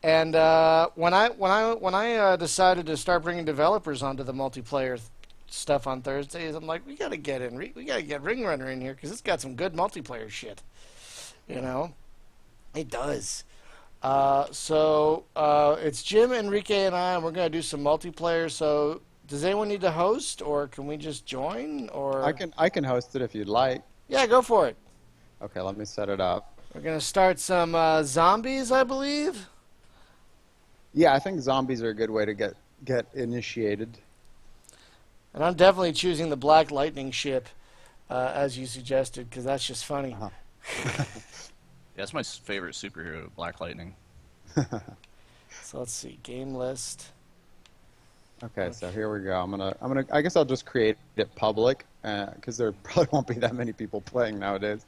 And when I decided to start bringing developers onto the multiplayer stuff on Thursdays, I'm like, we gotta get in, we gotta get Ring Runner in here because it's got some good multiplayer shit. You know, it does. It's Jim, Enrique, and I, and we're gonna do some multiplayer. So does anyone need to host, or can we just join? Or I can host it if you'd like. yeah, go for it. Okay, let me set it up. We're gonna start some zombies, I believe. Yeah, I think zombies are a good way to get initiated. And I'm definitely choosing the Black Lightning ship, as you suggested, because that's just funny. Uh-huh. Yeah, that's my favorite superhero, Black Lightning. So let's see, game list. Okay, so here we go. I guess I'll just create it public, because there probably won't be that many people playing nowadays.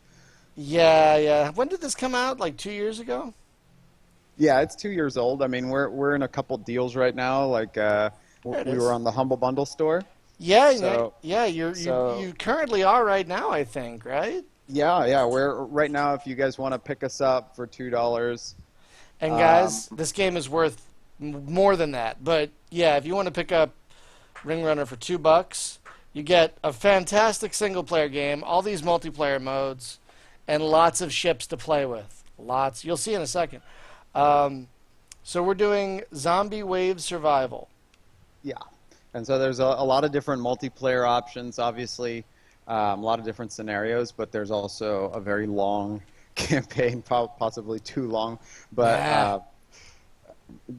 Yeah, yeah. When did this come out? Like 2 years ago? Yeah, it's 2 years old. I mean, we're in a couple deals right now. Like There it we is. were on the Humble Bundle store. Yeah, So yeah. so You currently are right now, I think, right? yeah. We're right now. If you guys want to pick us up for $2, And um, guys, this game is worth more than that. But yeah, if you want to pick up Ring Runner for $2, you get a fantastic single player game, all these multiplayer modes, and lots of ships to play with. Lots. You'll see in a second. Um, so we're doing Zombie Wave Survival. yeah. And so there's a lot of different multiplayer options. Obviously, a lot of different scenarios, but there's also a very long campaign, possibly too long. But Yeah,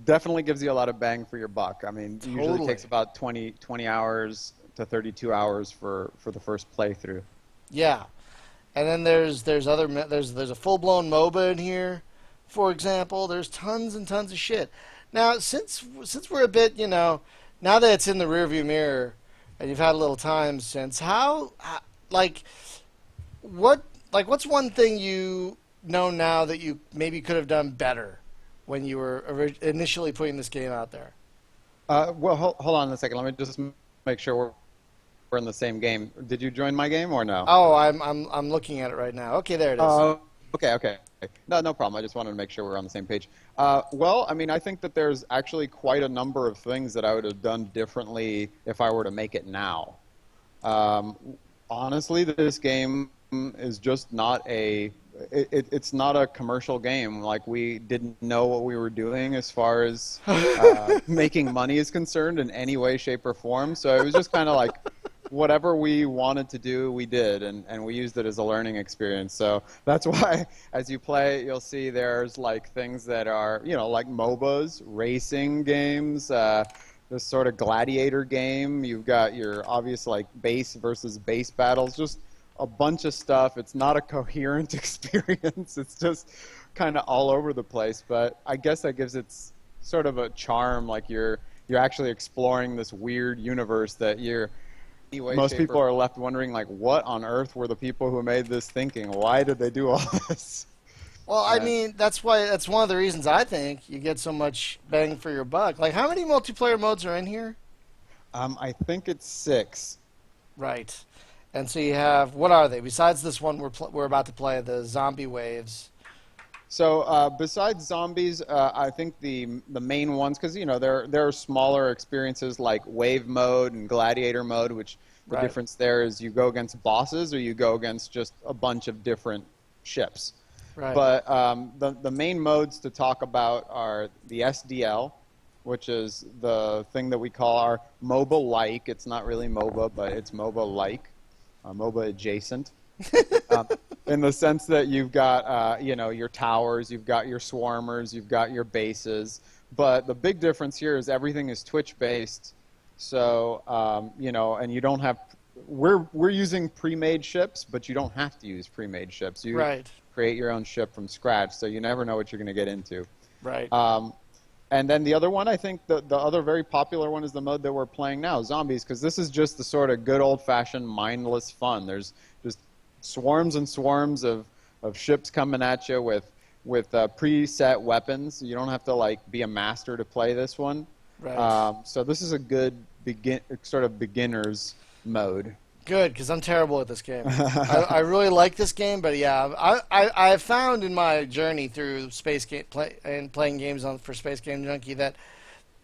definitely gives you a lot of bang for your buck. I mean, it usually totally. takes about 20 hours to 32 hours for the first playthrough. Yeah. And then there's a full blown MOBA in here, for example. There's tons and tons of shit. Now, since we're a bit, now that it's in the rearview mirror, and you've had a little time since, like, what, what's one thing you know now that you maybe could have done better when you were initially putting this game out there? Well, hold on a second. Let me just make sure we're in the same game. Did you join my game or no? Oh, I'm looking at it right now. Okay, there it is. Okay. No problem. I just wanted to make sure we're on the same page. Well, I mean, I think that there's actually quite a number of things that I would have done differently if I were to make it now. Um, Honestly, this game is just not it's not a commercial game. Like, we didn't know what we were doing as far as making money is concerned in any way, shape, or form. So it was just kind of like whatever we wanted to do, we did, and we used it as a learning experience. So that's why, as you play, you'll see there's like things that are, like MOBAs, racing games, this sort of gladiator game. You've got your obvious like base versus base battles, just a bunch of stuff. It's not a coherent experience. It's just kind of all over the place. But I guess that gives it sort of a charm. Like you're actually exploring this weird universe that most people are left wondering, like, what on earth were the people who made this thinking? Why did they do all this? Well, I And mean, that's one of the reasons I think you get so much bang for your buck. Like, how many multiplayer modes are in here? I think it's 6. Right. And so you have, what are they? Besides this one we're about to play, the Zombie Waves. So besides zombies, I think the main ones, because there are smaller experiences like wave mode and gladiator mode, which the Right. difference there is you go against bosses or you go against just a bunch of different ships. Right. But the main modes to talk about are the SDL, which is the thing that we call our MOBA-like. It's not really MOBA, but it's MOBA-like, MOBA adjacent. um, in the sense that you've got, your towers, you've got your swarmers, you've got your bases. But the big difference here is everything is Twitch-based. So, and you don't have. We're using pre-made ships, but you don't have to use pre-made ships. You Right. create your own ship from scratch, so you never know what you're going to get into. Right. And then the other one, I think the other very popular one is the mode that we're playing now, Zombies, because this is just the sort of good old-fashioned mindless fun. There's just swarms and swarms of ships coming at you with preset weapons. You don't have to like be a master to play this one. Right. So this is a good sort of beginner's mode. Good, because I'm terrible at this game. I really like this game, but yeah, I have found in my journey through Space Game and playing games for Space Game Junkie that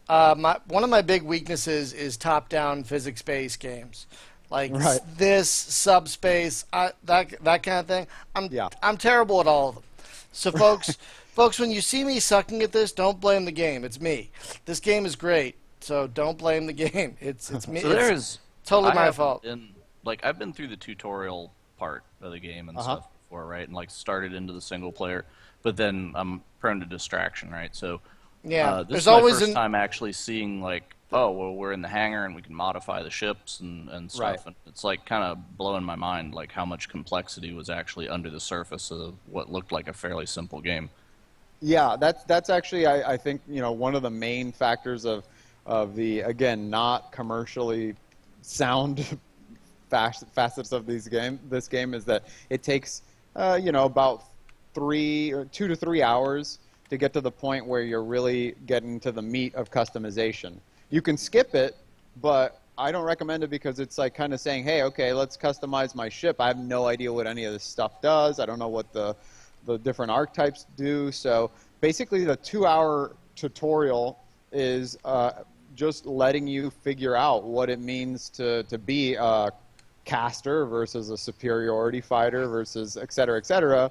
one of my big weaknesses is top-down physics-based games, like Right. this Subspace, that kind of thing. Yeah. I'm terrible at all of them. So, folks, when you see me sucking at this, don't blame the game. It's me. This game is great, so don't blame the game. It's me. So It's there's totally I my haven't fault. like I've been through the tutorial part of the game and Uh-huh. stuff before, right? And like started into the single player, but then I'm prone to distraction, right? So Yeah, this there's is my always first an time actually seeing like, oh, well, we're in the hangar and we can modify the ships and stuff. Right. And it's like kind of blowing my mind, like how much complexity was actually under the surface of what looked like a fairly simple game. Yeah, that's actually I think one of the main factors of the, again, not commercially sound facets of this game is that it takes about 2 to 3 hours to get to the point where you're really getting to the meat of customization. You can skip it, but I don't recommend it because it's like kind of saying, hey, okay, let's customize my ship. I have no idea what any of this stuff does. I don't know what the different archetypes do. So basically the 2-hour tutorial is just letting you figure out what it means to be a caster versus a superiority fighter versus et cetera,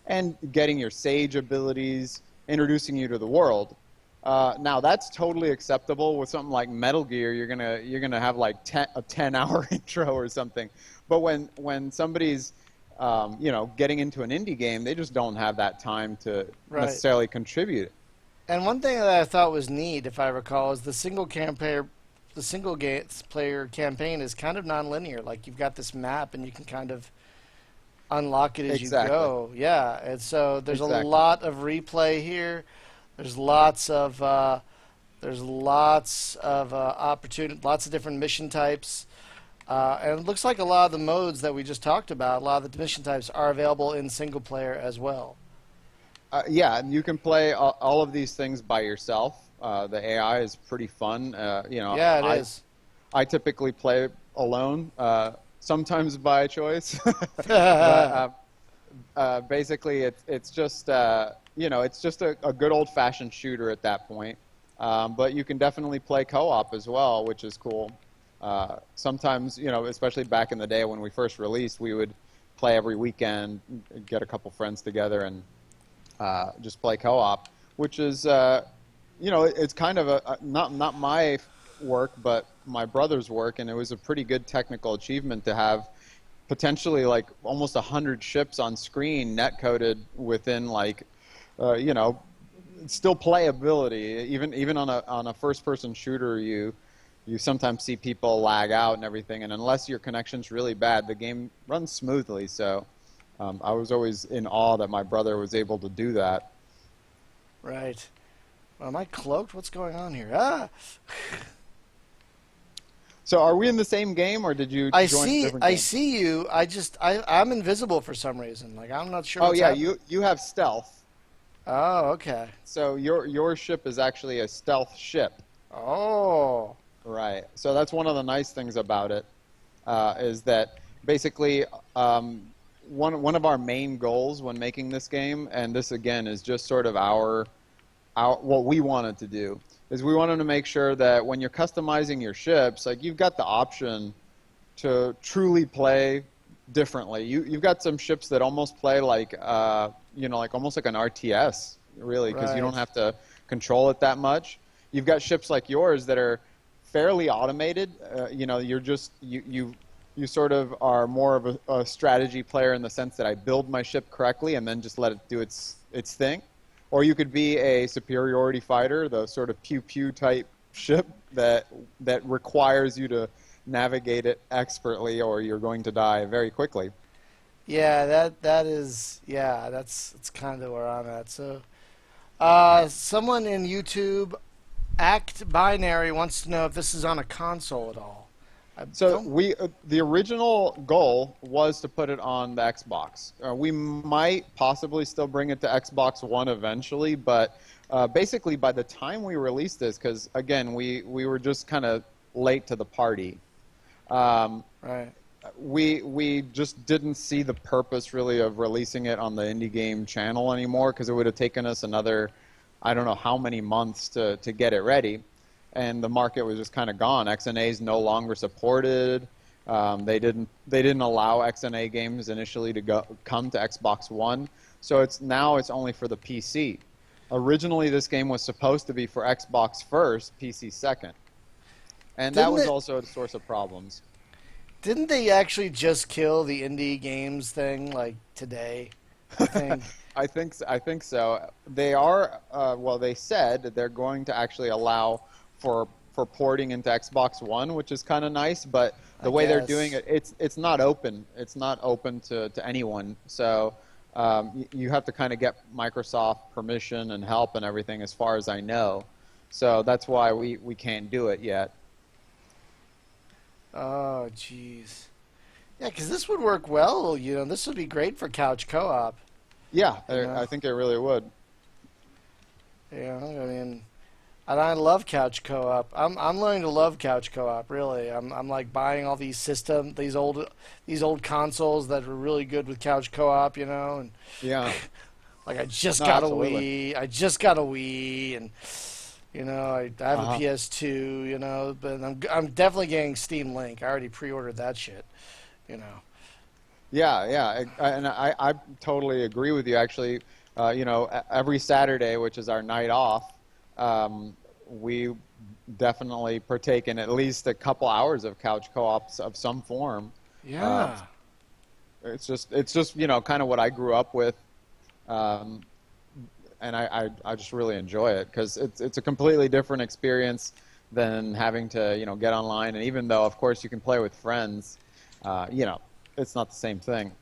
and getting your sage abilities, introducing you to the world. Now that's totally acceptable with something like Metal Gear. You're gonna have like a 10-hour intro or something. But when somebody's getting into an indie game, they just don't have that time to Right. necessarily contribute. And one thing that I thought was neat, if I recall, is the player campaign is kind of non-linear. Like you've got this map, and you can kind of unlock it as Exactly. you go. Yeah, and so there's a Exactly. lot of replay here. There's lots of opportunity, lots of different mission types. And it looks like a lot of the modes that we just talked about, a lot of the mission types are available in single player as well. Yeah, and you can play all of these things by yourself. The AI is pretty fun. Yeah, it is. I typically play alone, sometimes by choice. But, basically, it's just it's just a good old-fashioned shooter at that point. But you can definitely play co-op as well, which is cool. Sometimes, especially back in the day when we first released, we would play every weekend, get a couple friends together, and just play co-op, which is, it's kind of not my work, but my brother's work, and it was a pretty good technical achievement to have potentially like almost 100 ships on screen net-coded within like, still playability. Even on a first-person shooter, you sometimes see people lag out and everything, and unless your connection's really bad, the game runs smoothly. So I was always in awe that my brother was able to do that. Right. Well, am I cloaked? What's going on here? Ah! So are we in the same game, or did you join a different game? I see you. I'm invisible for some reason. Like I'm not sure. Oh what's yeah, happening. you have stealth. Oh, okay. So your ship is actually a stealth ship. Oh. Right. So that's one of the nice things about it, is that basically one of our main goals when making this game, and this again is just sort of our what we wanted to do, is we wanted to make sure that when you're customizing your ships, like you've got the option to truly play differently. You've got some ships that almost play like like almost like an RTS, really, because you don't Right. have to control it that much. You've got ships like yours that are fairly automated. You're just you sort of are more of a strategy player in the sense that I build my ship correctly and then just let it do its thing. Or you could be a superiority fighter, the sort of pew-pew type ship that requires you to navigate it expertly, or you're going to die very quickly. Yeah, that's kind of where I'm at. So, someone in YouTube, Act Binary, wants to know if this is on a console at all. So the original goal was to put it on the Xbox. We might possibly still bring it to Xbox One eventually, but basically by the time we released this, because again we were just kind of late to the party. Right. we just didn't see the purpose really of releasing it on the indie game channel anymore because it would have taken us another, I don't know how many months to get it ready, and the market was just kind of gone. XNA is no longer supported. They didn't allow XNA games initially to come to Xbox One, so it's only for the PC. Originally, this game was supposed to be for Xbox first, PC second, and that was also a source of problems. Didn't they actually just kill the indie games thing like today? I think. I think so. They are well. They said that they're going to actually allow for porting into Xbox One, which is kind of nice. But the way they're doing it, it's not open. It's not open to anyone. So you have to kind of get Microsoft permission and help and everything, as far as I know. So that's why we can't do it yet. Oh, jeez. Yeah, because this would work well. You know, this would be great for couch co-op. Yeah, Yeah. I think it really would. Yeah, I mean, and I love couch co-op. I'm learning to love couch co-op. Really, I'm like buying all these these old consoles that are really good with couch co-op. You know, and Yeah. like I just No, got absolutely. a Wii. I just got a Wii, and you know, I have Uh-huh. a PS2. You know, but I'm definitely getting Steam Link. I already pre-ordered that shit. You know. Yeah. And I totally agree with you. Actually, you know, every Saturday, which is our night off, we definitely partake in at least a couple hours of couch co-ops of some form. Yeah. It's just you know, kind of what I grew up with, and I just really enjoy it because it's a completely different experience than having to, you know, get online. And even though, of course, you can play with friends, you know, it's not the same thing.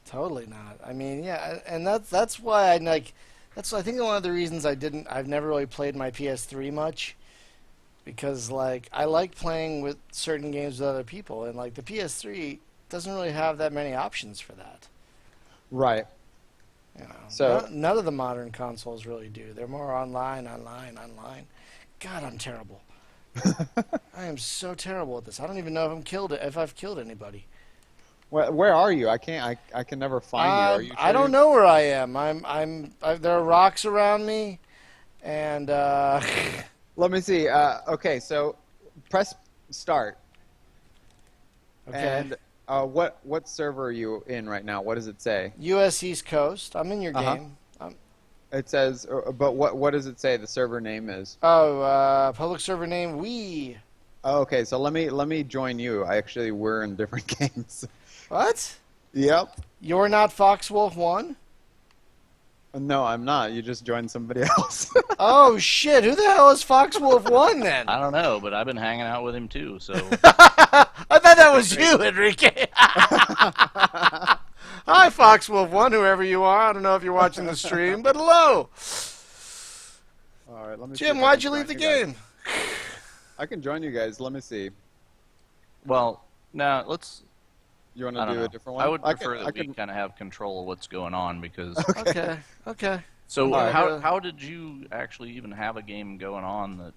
Totally not. I mean, yeah, and that's why I like. That's I think one of the reasons I've never really played my PS3 much, because like I like playing with certain games with other people, and like the PS3 doesn't really have that many options for that. Right. You know, So none of the modern consoles really do. They're more online. God, I'm terrible. I am so terrible at this. I don't even know if I've killed anybody. where are you? I can never find you. Are you I sure don't know where I am. There are rocks around me, and Let me see. Okay, so press start. okay. And what server are you in right now? What does it say? U.S. East Coast. I'm in your Uh-huh. game. It says, but what does it say the server name is? Public server name we. Oh, okay, so let me join you. We're in different games. What? Yep. You're not Foxwolf One? No, I'm not. You just joined somebody else. Oh shit! Who the hell is Foxwolf One then? I don't know, but I've been hanging out with him too. So I thought that was you, Enrique. Hi, Foxwolf One, whoever you are. I don't know if you're watching the stream, but hello, All right, let me see Jim. if I Why'd can you join leave the guys. game? I can join you guys. Let me see. well, now let's. You want I to don't do know. a different one? I would prefer I that we can. kind of have control of what's going on because. Okay. So All right. how did you actually even have a game going on that?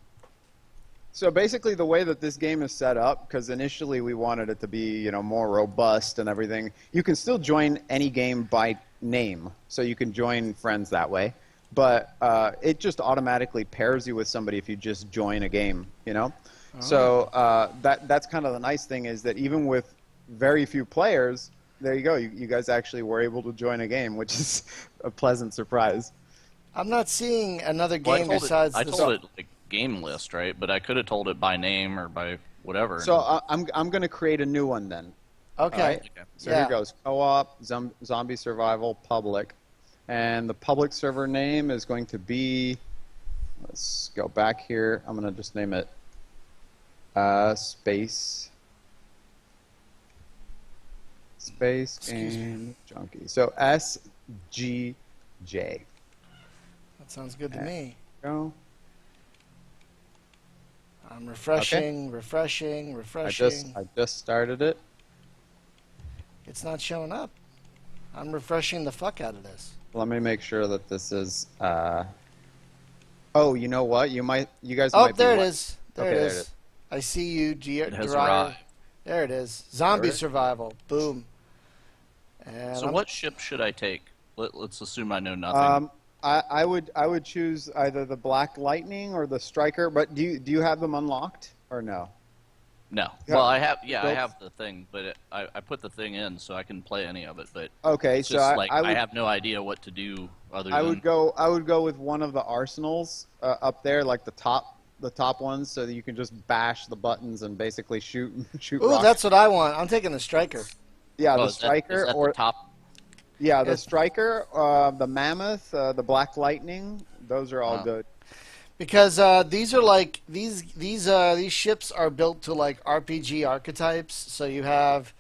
So basically, the way that this game is set up, because initially we wanted it to be, you know, more robust and everything. You can still join any game by name, so you can join friends that way. But it just automatically pairs you with somebody if you just join a game, you know. So that's kind of the nice thing is that even with very few players, there you go. You guys actually were able to join a game, which is a pleasant surprise. I'm not seeing another Well, game besides I this. told it like game list, right? But I could have told it by name or by whatever. So I'm going to create a new one then. Okay. All right. Okay. So Yeah. here goes. Co-op, zombie survival, public. And the public server name is going to be, let's go back here. I'm going to just name it Space Excuse me. and Junkie. So SGJ. That sounds good to me. Go. I'm refreshing. I just started it. It's not showing up. I'm refreshing the fuck out of this. Let me make sure that this is. Oh, you know what? You guys Oh, might. there be it is. There Okay, it there is. it is. I see you, It has Dreyer. arrived. There it is. Zombie There it- survival. Boom. And So I'm- what ship should I take? Let's assume I know nothing. I would choose either the Black Lightning or the Striker. But do you have them unlocked or no? No. Yeah. Well, I Built- have the thing, but I put the thing in so I can play any of it. But Okay, it's so just I I would have no idea what to do other I than would go with one of the arsenals up there, like the top ones, so that you can just bash the buttons and basically shoot Ooh, rockets. that's what I want. I'm taking the striker. Yeah, Oh, the is Striker that or the top. yeah, the It's- Striker, the Mammoth, the Black Lightning. Those are all Wow. good. Because these are like these ships are built to like RPG archetypes. So you have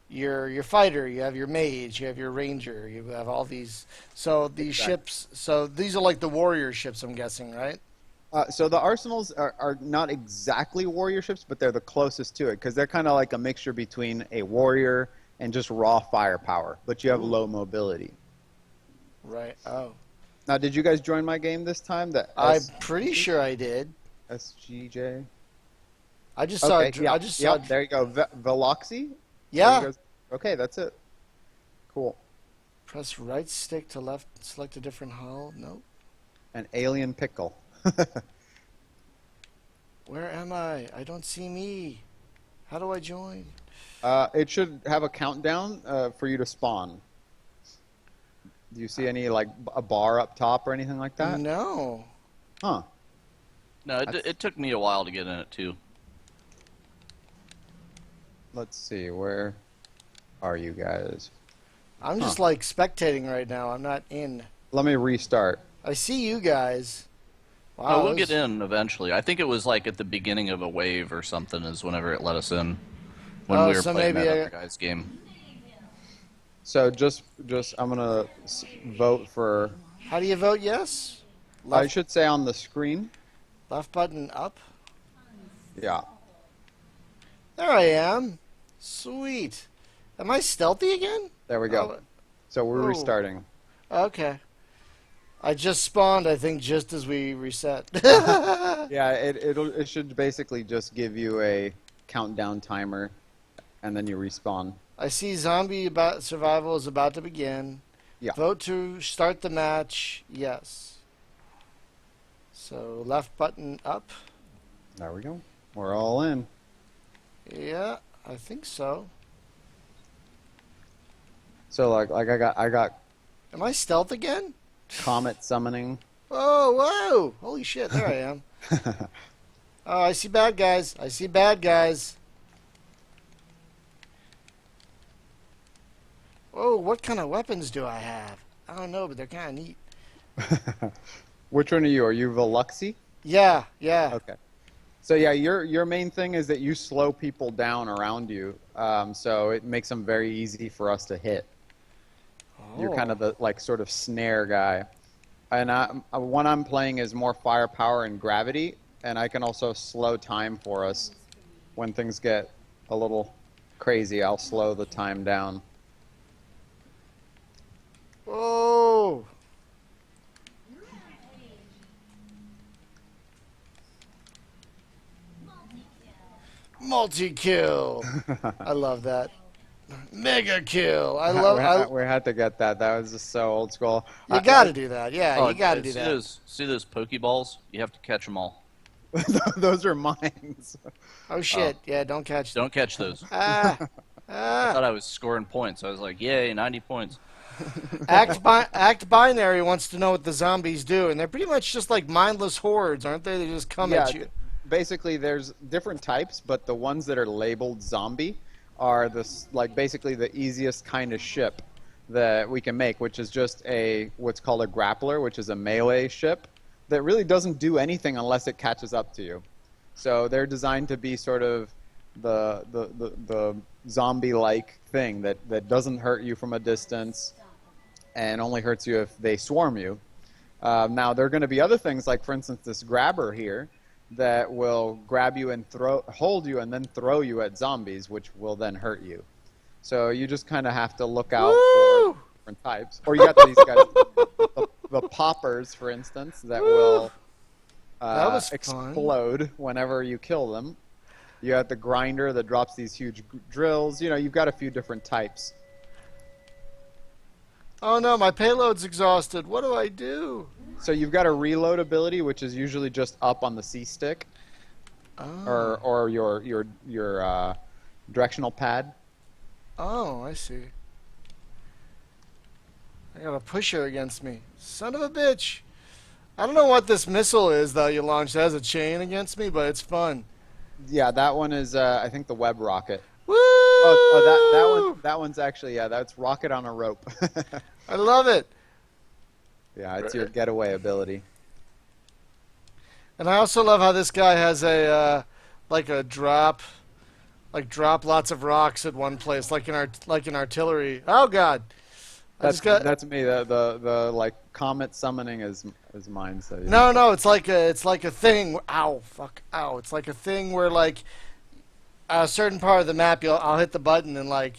your fighter, you have your mage, you have your ranger, you have all these. So these Exactly. ships. So these are like the warrior ships. I'm guessing, right? So the arsenals are not exactly warrior ships, but they're the closest to it because they're kind of like a mixture between a warrior and just raw firepower, but you have low mobility. Right. Oh, Now, did you guys join my game this time? The I'm pretty sure I did. SGJ. I just saw. Okay, yeah, I just saw. there you go. Veloxy. Yeah. You guys- Okay, that's it. Cool. Press right stick to left. Select a different hull. Nope. An alien pickle. Where am I? I don't see me. How do I join? It should have a countdown for you to spawn. Do you see any like a bar up top or anything like that? No. Huh. No, it took me a while to get in it too. Let's see. Where are you guys? I'm just like spectating right now. I'm not in. Let me restart. I see you guys. Oh, Wow. we'll this- get in eventually. I think it was like at the beginning of a wave or something is whenever it let us in. When Oh, we were so playing maybe that I- other guy's game. So just I'm gonna vote for. How do you vote? Yes. I Left, should say on the screen. left button up. Yeah. There I am. Sweet. Am I stealthy again? There we go. So we're Oh. restarting. Okay. I just spawned. I think just as we reset. Yeah, it should basically just give you a countdown timer, and then you respawn. I see zombie survival is about to begin. Yeah. Vote to start the match. Yes. So left button up. There we go. We're all in. Yeah, I think so. So like I got Am I stealth again? comet summoning. Oh, whoa! Holy shit, there I am. Oh, I see bad guys. I see bad guys. Oh, what kind of weapons do I have? I don't know, but they're kind of neat. Which one are you? Are you Veluxy? Yeah, yeah. Okay. So yeah, your main thing is that you slow people down around you, so it makes them very easy for us to hit. You're kind of the like sort of snare guy, and what I'm playing is more firepower and gravity, and I can also slow time for us when things get a little crazy. I'll slow the time down. Oh. Multi-kill. I love that. Mega kill. I love. We had to get that. That was just so old school. You got to do that. Yeah, Oh, you got to do see that. See those Pokeballs? You have to catch them all. Those are mines. Oh shit! Yeah, don't catch them. Don't catch those. Ah, I ah. thought I was scoring points. I was like, yay, 90 points. Act Binary wants to know what the zombies do, and they're pretty much just like mindless hordes, aren't they? They just come at you. Basically, there's different types, but the ones that are labeled zombie are basically the easiest kind of ship that we can make, which is just what's called a grappler, which is a melee ship that really doesn't do anything unless it catches up to you. So they're designed to be sort of the zombie-like thing that doesn't hurt you from a distance and only hurts you if they swarm you. Now, there are going to be other things, like, for instance, this grabber here that will grab you and hold you and then throw you at zombies, which will then hurt you. So you just kind of have to look out Woo! for different types. Or you got these guys, the poppers, for instance, that will That was fun. explode whenever you kill them. You got the grinder that drops these huge drills. You know, you've got a few different types. Oh no, my payload's exhausted. What do I do? So you've got a reload ability, which is usually just up on the C stick, Oh. or your directional pad. Oh, I see. I got a pusher against me. Son of a bitch. I don't know what this missile is that you launched. It has a chain against me, but it's fun. Yeah, that one is I think the web rocket. Woo! That one's actually, yeah, that's rocket on a rope. I love it. Yeah, it's your getaway ability. And I also love how this guy has a like a drop lots of rocks at one place, like in artillery. Oh God! That's me. The like comet summoning is mine. So yeah. No, it's like a thing. Ow, fuck, ow! It's like a thing where like a certain part of the map, I'll hit the button and Oh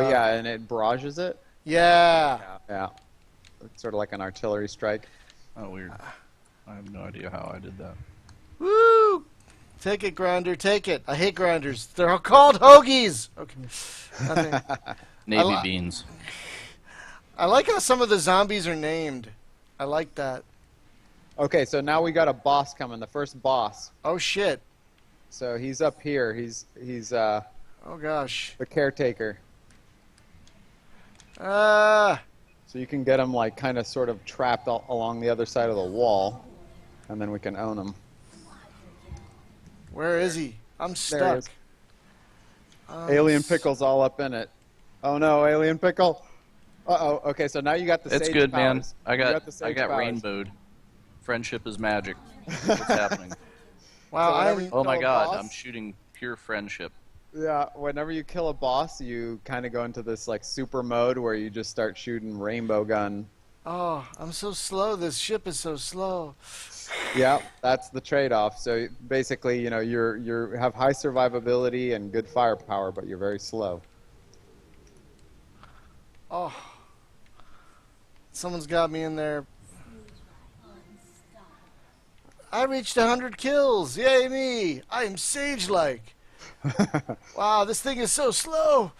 yeah, and it barrages it. yeah. Yeah. It's sort of like an artillery strike. Oh, weird. I have no idea how I did that. Woo! Take it, grinder. Take it. I hate grinders. They're all called hoagies. Okay. Nothing. Navy beans. I like how some of the zombies are named. I like that. Okay, so now we got a boss coming. The first boss. Oh shit. So he's up here. He's Oh gosh. the caretaker. Ah. So you can get him like kind of sort of trapped along the other side of the wall, and then we can own him. Where is he? I'm There he stuck. is. Alien Pickle's all up in it. Oh no, Alien Pickle. Uh-oh. Okay, so now you got the It's sage good, man. powers. I You got the sage powers. rainbowed. Friendship is magic. What's happening? Wow. So whenever I'm. you Oh my kill a God! boss- I'm shooting pure friendship. Yeah, whenever you kill a boss, you kind of go into this like super mode where you just start shooting rainbow gun. Oh, I'm so slow. This ship is so slow. Yeah, that's the trade-off. So basically, you know, you have high survivability and good firepower, but you're very slow. Oh. Someone's got me in there. I reached 100 kills. Yay me! I am sage-like. Wow, this thing is so slow.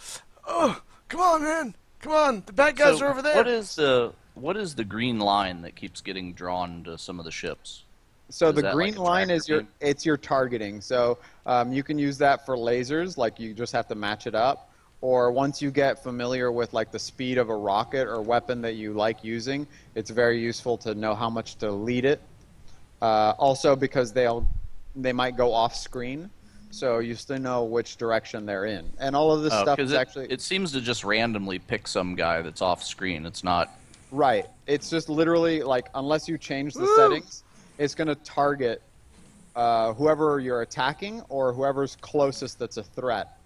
Oh, come on, man. Come on. The bad guys So are over there. what is the green line that keeps getting drawn to some of the ships? So Is the that green like a line tractor is your beam? it's your targeting. So you can use that for lasers, like you just have to match it up. Or once you get familiar with like the speed of a rocket or weapon that you like using, it's very useful to know how much to lead it. Also because they might go off screen, so you still know which direction they're in. And all of this stuff is actually it seems to just randomly pick some guy that's off screen. It's not. right. It's just literally like unless you change the Woo! settings, it's going to target whoever you're attacking or whoever's closest that's a threat.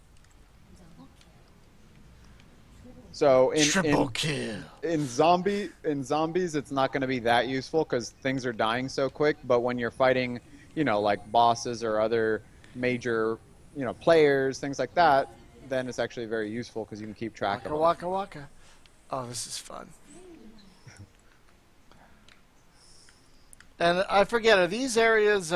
So Triple kill. in zombies, it's not going to be that useful because things are dying so quick. But when you're fighting, you know, like bosses or other major, you know, players, things like that, then it's actually very useful because you can keep track of Waka them. waka waka. Oh, this is fun. And I forget, are these areas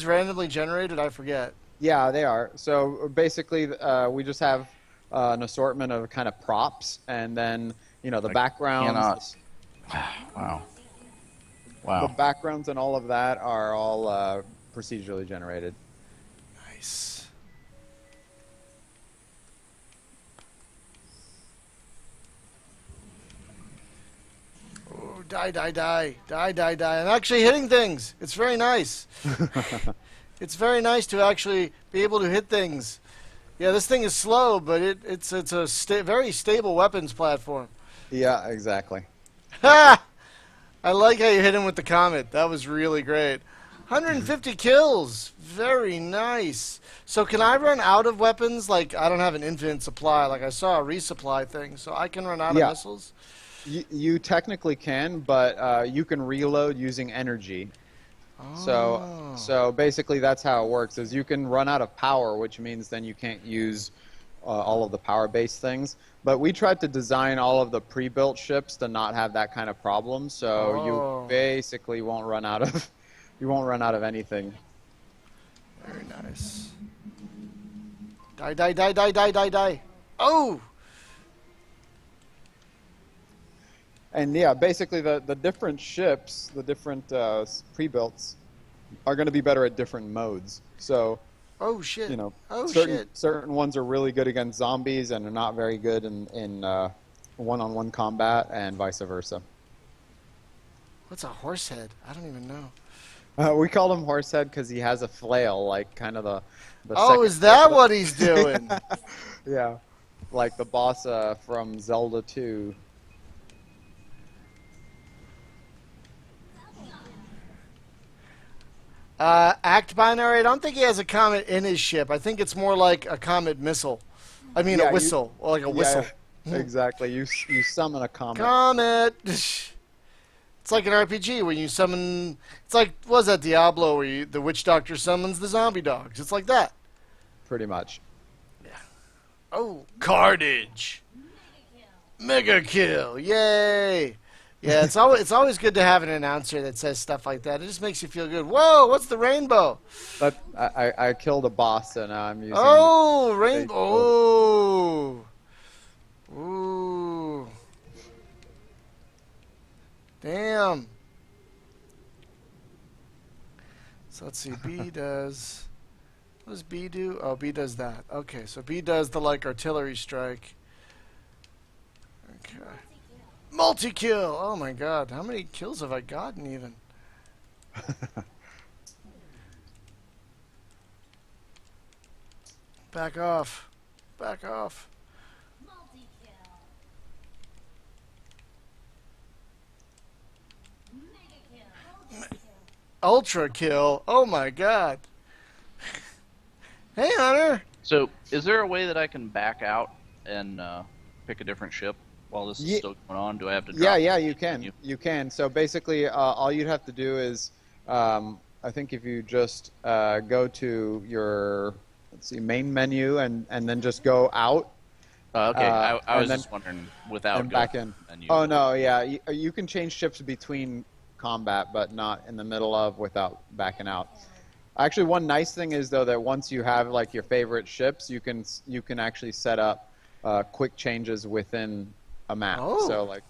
randomly generated? I forget. Yeah, they are. So basically, we just have an assortment of kind of props, and then you know the backgrounds. Wow. The Wow. backgrounds and all of that are all procedurally generated. Nice. Oh, die, die, die. Die, die, die. I'm actually hitting things. It's very nice. It's very nice to actually be able to hit things. Yeah, this thing is slow, but it's a very stable weapons platform. Yeah, exactly. Ha! I like how you hit him with the comet. That was really great. 150 kills. Very nice. So can I run out of weapons? Like, I don't have an infinite supply. Like, I saw a resupply thing, so I can run out of missiles? You technically can, but you can reload using energy. Oh. So basically that's how it works, is you can run out of power, which means then you can't use all of the power-based things. But we tried to design all of the pre-built ships to not have that kind of problem, so Oh. you basically won't run out of You won't run out of anything. Very nice. Die, die, die, die, die, die, die. Oh! And yeah, basically the different ships, the different pre-builts, are going to be better at different modes. So, Oh, shit. you know, Oh, certain shit. certain ones are really good against zombies and are not very good in one-on-one combat, and vice versa. What's a horse head? I don't even know. We called him Horsehead because he has a flail, like kind of the Oh, second is that level. what he's doing? Yeah, like the boss from Zelda 2. Act Binary, I don't think he has a comet in his ship. I think it's more like a comet missile. I mean, Yeah, a you- whistle. Or like a whistle. Yeah, exactly. You summon a comet. Comet! It's like an RPG where you summon. It's like, what was that Diablo where the witch doctor summons the zombie dogs? It's like that. Pretty much. Oh, Carnage! Mega kill! Yay! Yeah, it's always good to have an announcer that says stuff like that. It just makes you feel good. Whoa, what's the rainbow? But I killed a boss, and now I'm using. Oh, rainbow! Oh. Ooh. Damn. So let's see. B does. What does B do? Oh, B does that. Okay, so B does the like artillery strike. Okay. Multi-kill! Oh my god, how many kills have I gotten even? Back off. Back off. Ultra kill. Oh my god. Hey, Hunter. So, is there a way that I can back out and pick a different ship while this is Ye- still going on? Do I have to? Yeah, drop yeah, the you can. menu? You can. So basically, all you'd have to do is, I think if you just go to your, let's see, main menu and then just go out Okay, I and was then- just wondering without and back going in. to the menu. Oh no, yeah, you can change ships between combat, but not in the middle of without backing out. Actually, one nice thing is though that once you have like your favorite ships, you can actually set up quick changes within a map. Oh. So like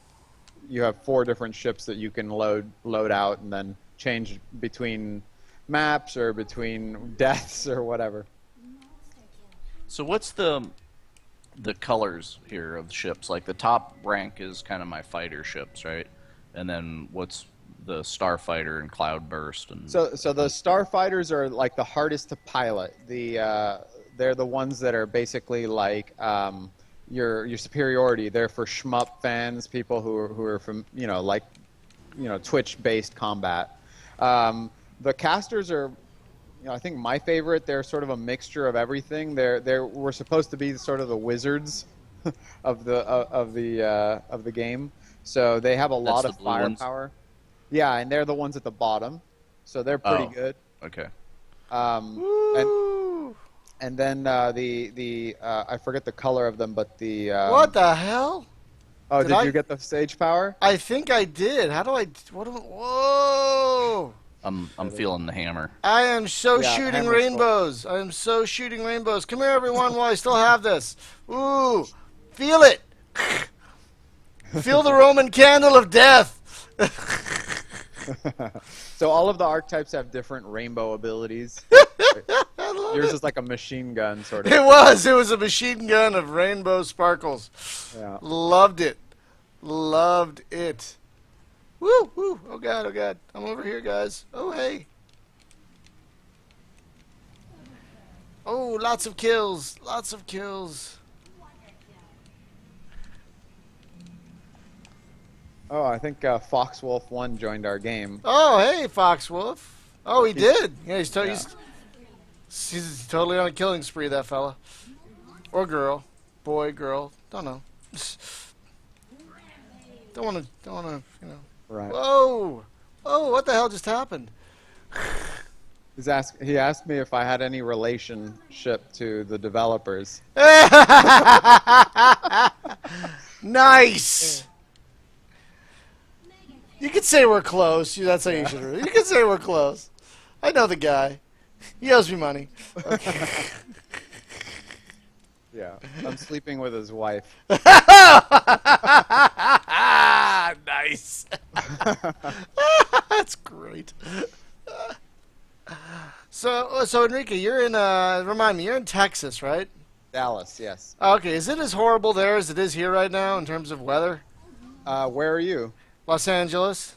you have 4 different ships that you can load out and then change between maps or between deaths or whatever. So what's the colors here of the ships? Like the top rank is kind of my fighter ships, right? And then what's the Starfighter and Cloudburst and So the starfighters are like the hardest to pilot. They're the ones that are basically like your superiority. They're for shmup fans, people who are from Twitch based combat. The casters are, I think my favorite. They're sort of a mixture of everything. We're supposed to be sort of the wizards of the game. So they have a lot the of blue ones? firepower. Yeah, and they're the ones at the bottom, so they're pretty Oh. good. Okay. And Woo! and then I forget the color of them, but the What the hell? oh, did did I- you get the stage power? I think I did. How do I? What am I? Whoa! I'm feeling the hammer. I am so Yeah, shooting hammer's rainbows. I am so shooting rainbows. Come here, everyone, while I still have this. Ooh, feel it. Feel the Roman candle of death. So all of the archetypes have different rainbow abilities. I love Yours it. is like a machine gun sort of. It was. It was a machine gun of rainbow sparkles. Yeah. Loved it. Loved it. Woo, woo. Oh, God, oh, God. I'm over here, guys. Oh, hey. Oh, lots of kills. Lots of kills. Oh, I think Foxwolf 1 joined our game. Oh, hey, Foxwolf. Oh, he He's- did. Yeah, he's totally on a killing spree, that fella. Or girl. Boy, girl. Don't know. Don't want to, Right. Whoa! Whoa, what the hell just happened? He asked me if I had any relationship to the developers. Nice! You could say we're close. That's how you should. You could say we're close. I know the guy. He owes me money. Yeah, I'm sleeping with his wife. Nice. That's great. So Enrique, you're in. Remind me, you're in Texas, right? Dallas, yes. Okay, is it as horrible there as it is here right now in terms of weather? Where are you? Los Angeles.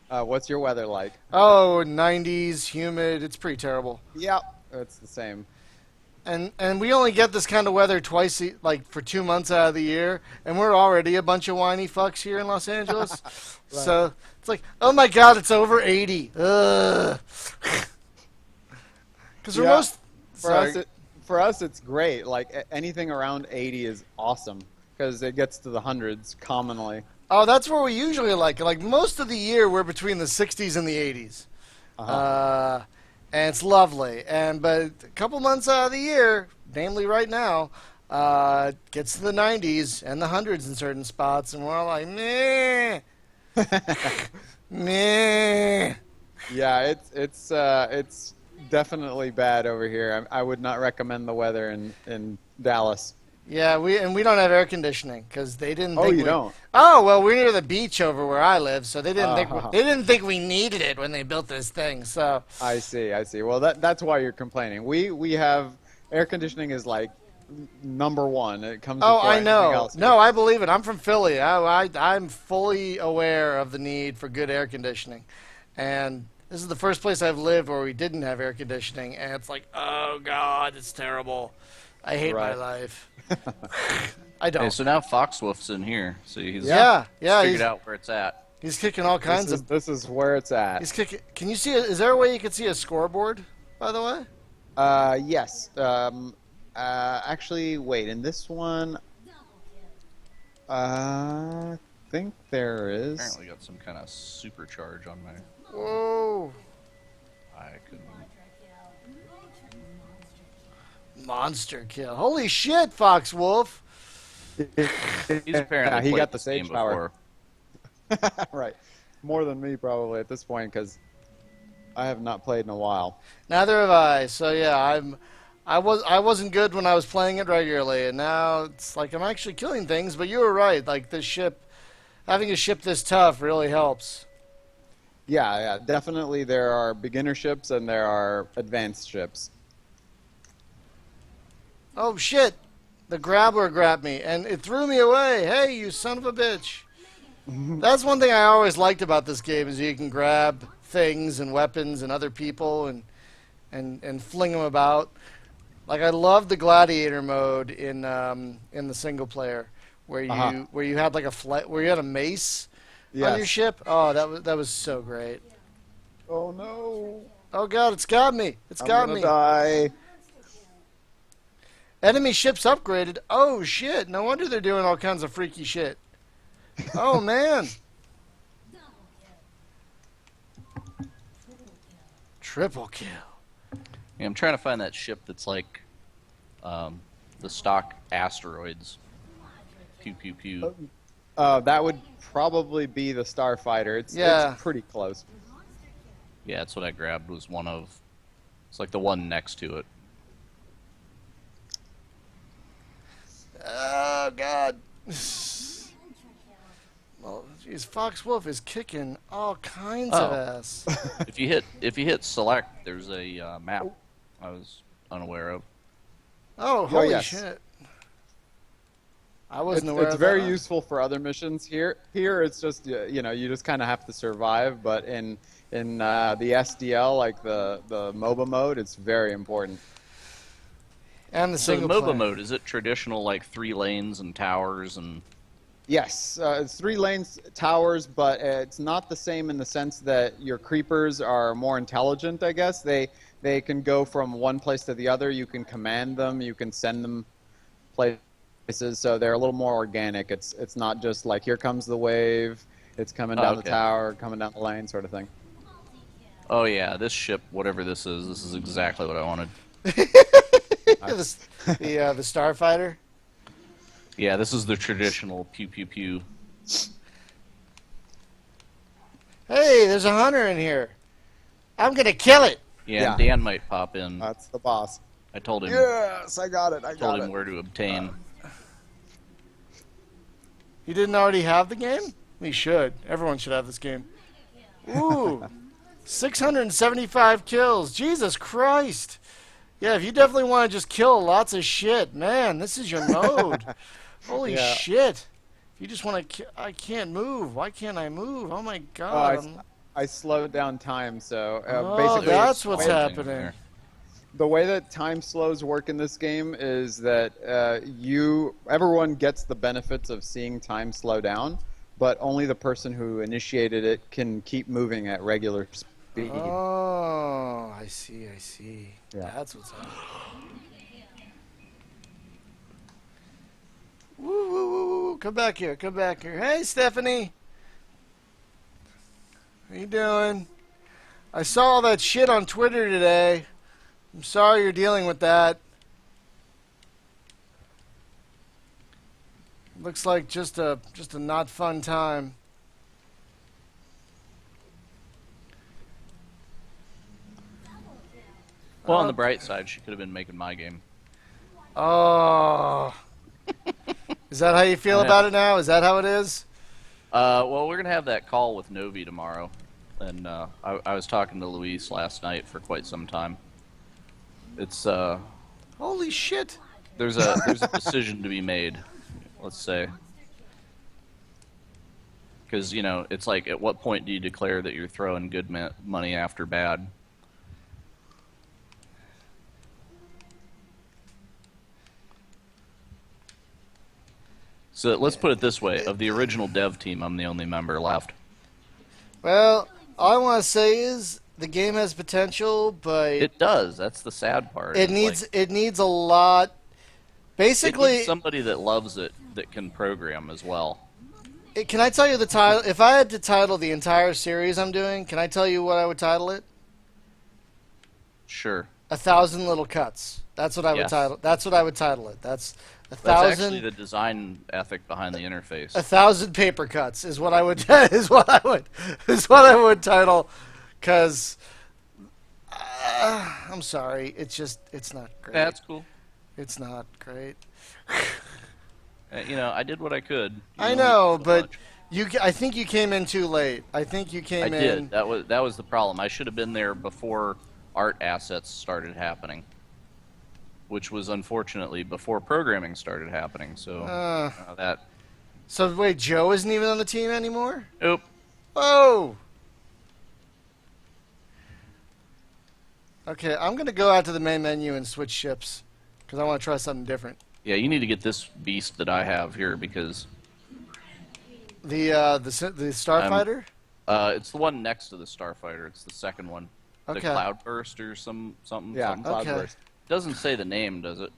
What's your weather like? Oh, 90s, humid. It's pretty terrible. Yeah, it's the same. And we only get this kind of weather twice, like for 2 months out of the year, and we're already a bunch of whiny fucks here in Los Angeles. Right. So it's like, oh my God, it's over 80. Ugh. Because for Yeah, most, For us, for us, it's great. Like anything around 80 is awesome because it gets to the hundreds commonly. oh, that's where we usually like it. Like most of the year, we're between the 60s and the 80s. Uh-huh. And it's lovely. But a couple months out of the year, namely right now, gets to the 90s and the hundreds in certain spots, and we're all like, meh, meh. Yeah, it's definitely bad over here. I would not recommend the weather in Dallas. Yeah, we don't have air conditioning because they didn't. Oh, think you we, don't? Oh well, we're near the beach over where I live, so they didn't Uh-huh. they didn't think we needed it when they built this thing. So I see. Well, that's why you're complaining. We have air conditioning is like number one. It comes. oh, before I anything know. else. No, I believe it. I'm from Philly. I'm fully aware of the need for good air conditioning, and this is the first place I've lived where we didn't have air conditioning, and it's like, oh God, it's terrible. I hate my Right. life. I don't. Okay, so now Foxwolf's in here. See, he's yeah, figured he's, out where it's at. he's kicking all kinds of. This is where it's at. He's kicking. Can you see? Is there a way you can see a scoreboard? By the way. Yes. Actually, wait. In this one, I think there is. Apparently got some kind of supercharge on my. Whoa. I couldn't. Monster kill. Holy shit, Fox Wolf. He's apparently he played got the this game sage power. before. Right. More than me probably at this point because I have not played in a while. Neither have I. So yeah, I wasn't good when I was playing it regularly, and now it's like I'm actually killing things. But you were right. Like this ship, having a ship this tough really helps. Yeah, definitely. There are beginner ships and there are advanced ships. Oh shit! The grabbler grabbed me, and it threw me away. Hey, you son of a bitch! That's one thing I always liked about this game is you can grab things and weapons and other people and fling them about. Like I loved the gladiator mode in the single player where you had like where you had a mace on your Yes. ship. Oh, that was so great. Oh no! Oh God, it's got me! It's I'm got gonna me! die. Enemy ships upgraded. Oh shit! No wonder they're doing all kinds of freaky shit. Oh man! Triple kill. Yeah, I'm trying to find that ship that's like the stock asteroids. Pew pew pew. That would probably be the Starfighter. Yeah. It's pretty close. Yeah, that's what I grabbed. Was one of. It's like the one next to it. Oh God. Well, geez, Fox Wolf is kicking all kinds of Oh. ass. If you hit select, there's a map. I was unaware of. Oh, holy yes. shit! I wasn't aware It's of very that. useful for other missions. Here, it's just you just kind of have to survive. But in the SDL, like the MOBA mode, it's very important. And the So the single MOBA player. mode, is it traditional like 3 lanes and towers and? Yes, it's 3 lanes towers, but it's not the same in the sense that your creepers are more intelligent. I guess they can go from one place to the other. You can command them. You can send them places. So they're a little more organic. It's not just like here comes the wave. It's coming down the okay. tower, coming down the lane, sort of thing. Oh yeah, this ship, whatever this is exactly what I wanted. The Starfighter. Yeah, this is the traditional pew pew pew. Hey, there's a hunter in here. I'm gonna kill it. Yeah, Yeah. and Dan might pop in. That's the boss. I told him. Yes, I got it. I Told got him it. where to obtain. You didn't already have the game? We should. Everyone should have this game. Ooh. 675 kills. Jesus Christ. Yeah, if you definitely want to just kill lots of shit, man, this is your mode. Holy Yeah. shit. If you just want to I can't move. Why can't I move? Oh my Oh, god. I'm- I slowed down time, so Oh, basically that's what's Something happening. there. the way that time slows work in this game is that everyone gets the benefits of seeing time slow down, but only the person who initiated it can keep moving at regular speed. Oh, I see, I see. Yeah. That's what's up. Woo, woo, woo, woo. Come back here, come back here. Hey, Stephanie. How you doing? I saw all that shit on Twitter today. I'm sorry you're dealing with that. Looks like just a not fun time. Well, on the bright side, she could have been making my game. Oh. Is that how you feel Yeah. about it now? Is that how it is? Well, we're gonna have that call with Novi tomorrow, and I was talking to Luis last night for quite some time. It's Holy shit. there's a decision to be made, let's say, because it's like, at what point do you declare that you're throwing good money after bad? So let's put it this way: of the original dev team, I'm the only member left. Well, all I want to say is the game has potential, but It does. That's the sad part. it It's needs like, it needs a lot. it Basically, needs somebody that loves it that can program as well. can I tell you the title? If I had to title the entire series I'm doing, can I tell you what I would title it? Sure. 1,000 Little Cuts. That's what I would Yes. title. That's what I would title it. That's That's actually 1,000. the design ethic behind the interface. 1,000 paper cuts is what I would is what I would title, because I'm sorry, it's not great. That's cool. It's not great. I did what I could. You I only know, did so but much. I think you came in too late. I think you I came in. did. That was the problem. I should have been there before art assets started happening, which was unfortunately before programming started happening. So that. So wait, Joe isn't even on the team anymore? Oop. Oh. Okay, I'm gonna go out to the main menu and switch ships because I want to try something different. Yeah, you need to get this beast that I have here because The Starfighter. it's the one next to the Starfighter. It's the second one. Okay. The Cloudburst or something. Yeah, something. Okay. Cloudburst. Doesn't say the name, does it?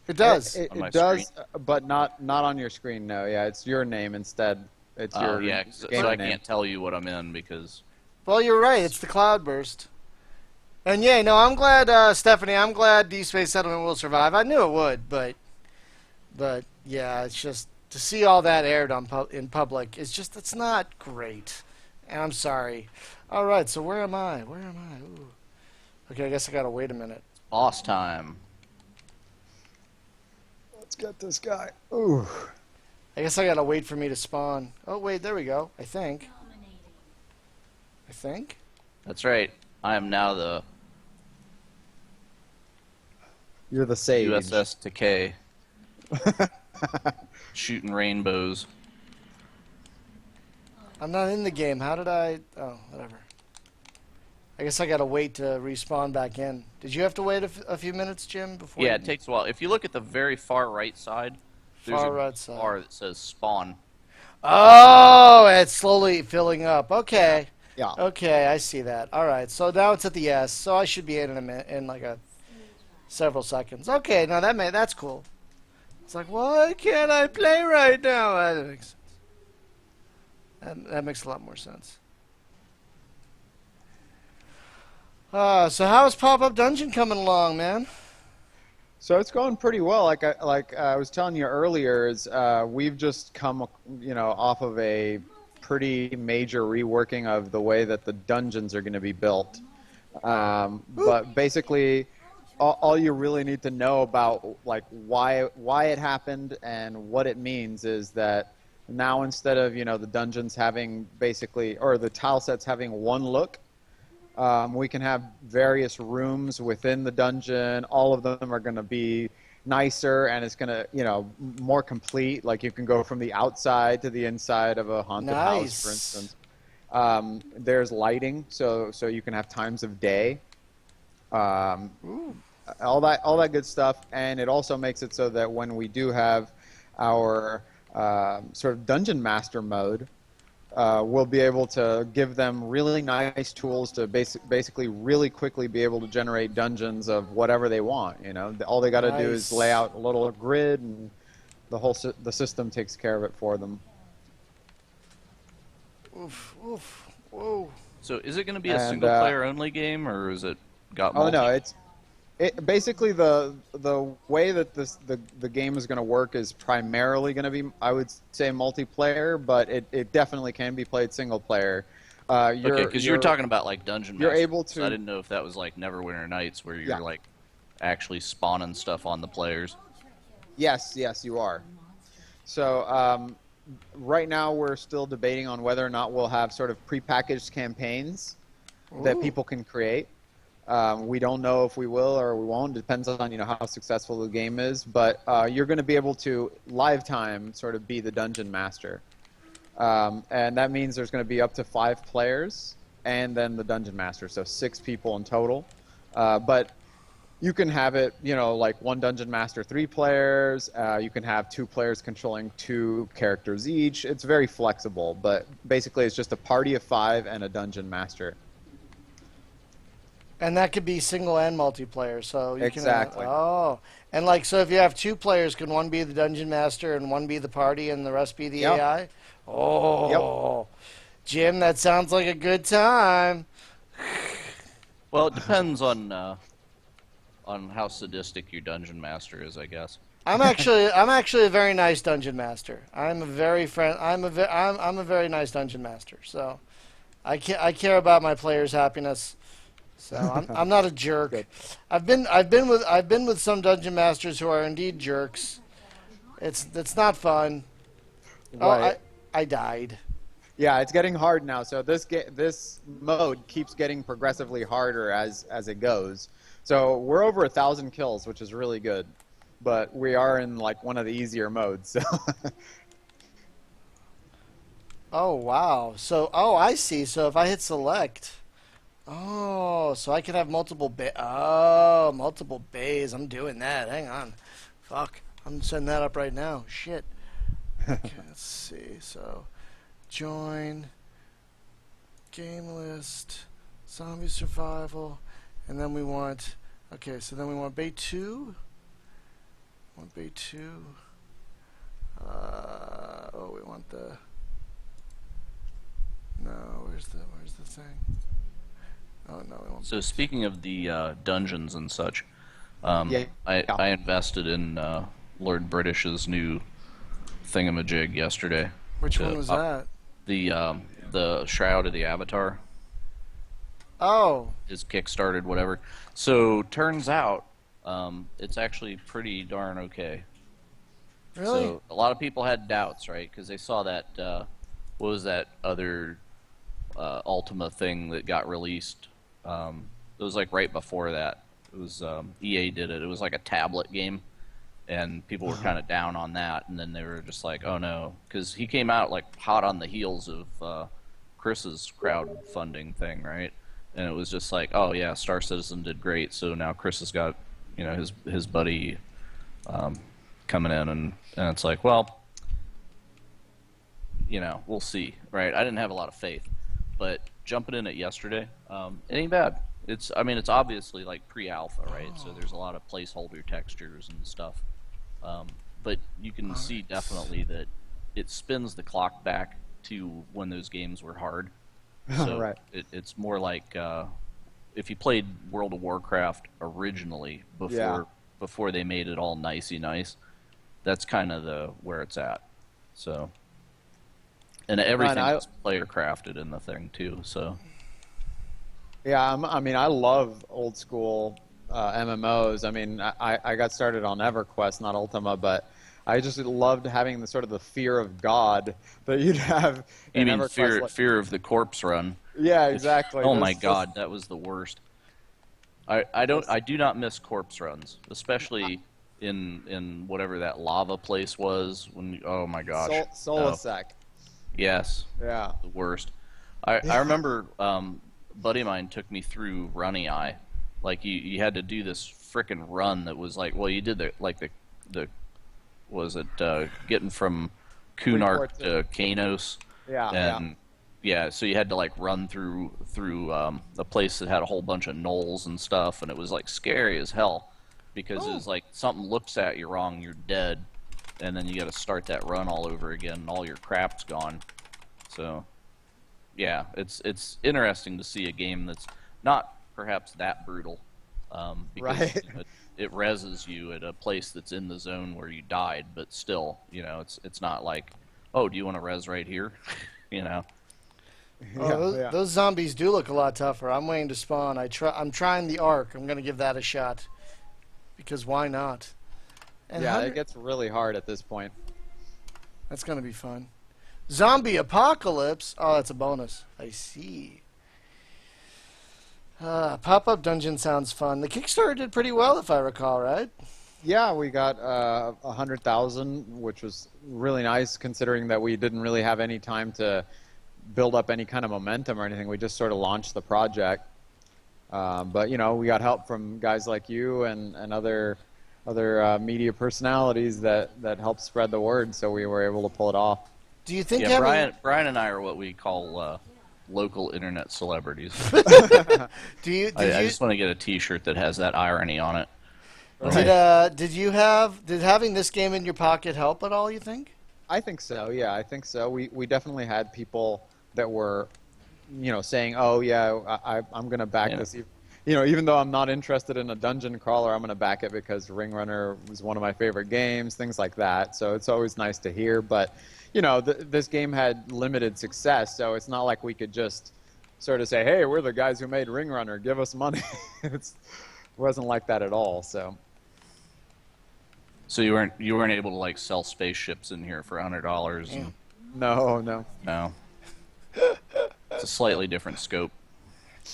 It does. It, On my it does, screen. but not on your screen. No, yeah, it's your name instead. It's Oh your yeah, so gamer I name. can't tell you what I'm in because Well, you're right. It's the Cloudburst. And yeah, no, I'm glad, Stephanie. I'm glad Deep Space Settlement will survive. I knew it would, but yeah, it's just to see all that aired on in public. It's not great. And I'm sorry. All right, so where am I? Where am I? Ooh. Okay, I guess I gotta wait a minute. boss time. Let's get this guy. Ooh. I guess I gotta wait for me to spawn. Oh wait, there we go. I think. That's right. I am now the You're the sage. USS Takei. Shooting rainbows. I'm not in the game. How did I? Oh, whatever. I guess I gotta wait to respawn back in. Did you have to wait a few minutes, Jim? Before Yeah, you... it takes a while. If you look at the very far right side, there's Far a right side. bar that says spawn. Oh, it's slowly filling up. Okay. Yeah. Okay, I see that. All right, so now it's at the S, so I should be in a minute, in like several seconds. Okay, now that's cool. It's like, why can't I play right now? That makes sense. That makes a lot more sense. So how's Pop-Up Dungeon coming along, man? So it's going pretty well. Like I was telling you earlier, is we've just come, off of a pretty major reworking of the way that the dungeons are going to be built. But basically, all you really need to know about like why it happened and what it means is that now instead of the dungeons having basically or the tile sets having one look, we can have various rooms within the dungeon. All of them are going to be nicer and it's going to more complete. Like you can go from the outside to the inside of a haunted house, for Nice. instance. There's lighting, so you can have times of day, Ooh. all that good stuff, and it also makes it so that when we do have our sort of dungeon master mode, we'll be able to give them really nice tools to basically really quickly be able to generate dungeons of whatever they want. All they got to do is Nice. lay out a little grid, and the system takes care of it for them. Oof. Oof. Whoa. So is it going to be a And, single player only game, or is it got Oh multi? no, it basically the way that the game is going to work is primarily going to be, I would say, multiplayer, but it definitely can be played single player. Okay, because you were talking about like dungeon you're masters. able So to- I didn't know if that was like Neverwinter Nights, where you're Yeah. like actually spawning stuff on the players. Yes, you are. So right now we're still debating on whether or not we'll have sort of prepackaged campaigns that Ooh. people can create. We don't know if we will or we won't. Depends on how successful the game is. But you're going to be able to live time sort of be the dungeon master, and that means there's going to be up to 5 players and then the dungeon master, so 6 people in total. But you can have it, like one dungeon master, 3 players. You can have 2 players controlling 2 characters each. It's very flexible, but basically it's just a party of 5 and a dungeon master. And that could be single and multiplayer. So you Exactly. can. Oh. And like, so if you have 2 players, can one be the dungeon master and one be the party and the rest be the Yep. AI? Oh. Jim, that sounds like a good time. Well, it depends on how sadistic your dungeon master is, I guess. I'm actually a very nice dungeon master. I'm a very I'm a very nice dungeon master. So I care about my players' happiness. So I'm not a jerk. Good. I've been with some dungeon masters who are indeed jerks. It's not fun. Right. Oh, I died. Yeah, it's getting hard now. So this mode keeps getting progressively harder as it goes. So we're over 1,000 kills, which is really good. But we are in like one of the easier modes. So Oh wow. So I see. So if I hit select, so I can have multiple bays. I'm doing that. Hang on. Fuck. I'm setting that up right now. Shit. Okay, let's see. So join game list, zombie survival, and then we want. Okay, so then we want bay 2. Want bay 2. We want the. No, where's the thing? Oh no, we want. So speaking of the dungeons and such, Yeah. I invested in Lord British's new thingamajig yesterday. Which to one was up- that? The Shroud of the Avatar Oh, is kickstarted, whatever. So turns out it's actually pretty darn okay. really? So a lot of people had doubts, right? Because they saw that what was that other Ultima thing that got released? It was like right before that. It was EA did it. It was like a tablet game, and people were kind of down on that. And then they were just like, "Oh no," because he came out like hot on the heels of Chris's crowdfunding thing, right? And it was just like, "Oh yeah, Star Citizen did great." So now Chris has got his buddy coming in, and it's like, well, we'll see, right? I didn't have a lot of faith, but jumping in it yesterday, it ain't bad. It's obviously like pre-alpha, right? So there's a lot of placeholder textures and stuff, but you can see definitely that it spins the clock back to when those games were hard. So Right. it's more like if you played World of Warcraft originally before they made it all nicey nice. That's kind of where it's at. So, and everything is player crafted in the thing too. So, Yeah, I mean, I love old school MMOs. I mean, I got started on EverQuest, not Ultima, but I just loved having the sort of the fear of God that you'd have You in mean EverQuest. fear of the corpse run? Yeah, exactly. Oh my God, that was the worst. I do not miss corpse runs, especially in whatever that lava place was. Oh my gosh, Solasec. yes, Yeah. the worst. I remember buddy of mine took me through Runny Eye. Like you had to do this frickin' run that was like, well, you did the was it getting from Kunark to Kanos, Yeah. and yeah, so you had to like run through a place that had a whole bunch of knolls and stuff, and it was like scary as hell because it's like something looks at you wrong, you're dead, and then you got to start that run all over again, and all your crap's gone. So yeah, it's interesting to see a game that's not perhaps that brutal, because Right. it reses you at a place that's in the zone where you died, but still, it's not like, oh, do you want to res right here, you know? Oh, Yeah. those zombies do look a lot tougher. I'm waiting to spawn. I'm trying the Ark. I'm gonna give that a shot because why not? And Yeah, it gets really hard at this point. that's gonna be fun. Zombie apocalypse. Oh, that's a bonus. I see. Pop-up dungeon sounds fun. The Kickstarter did pretty well, if I recall, right? Yeah, we got 100,000, which was really nice considering that we didn't really have any time to build up any kind of momentum or anything. We just sort of launched the project. But we got help from guys like you and other media personalities that helped spread the word, so we were able to pull it off. Do you think Yeah, having Brian and I are what we call local internet celebrities. do you I just want to get a T-shirt that has that irony on it. did having this game in your pocket help at all, you think? I think so. Yeah, I think so. We definitely had people that were, saying, "Oh yeah, I'm going to back Yeah. this." Even though I'm not interested in a dungeon crawler, I'm going to back it because Ring Runner was one of my favorite games, things like that. So it's always nice to hear. But this game had limited success, so it's not like we could just sort of say, "Hey, we're the guys who made Ring Runner. Give us money." It wasn't like that at all. So you weren't able to like sell spaceships in here for $100. And, No. no, it's a slightly different scope.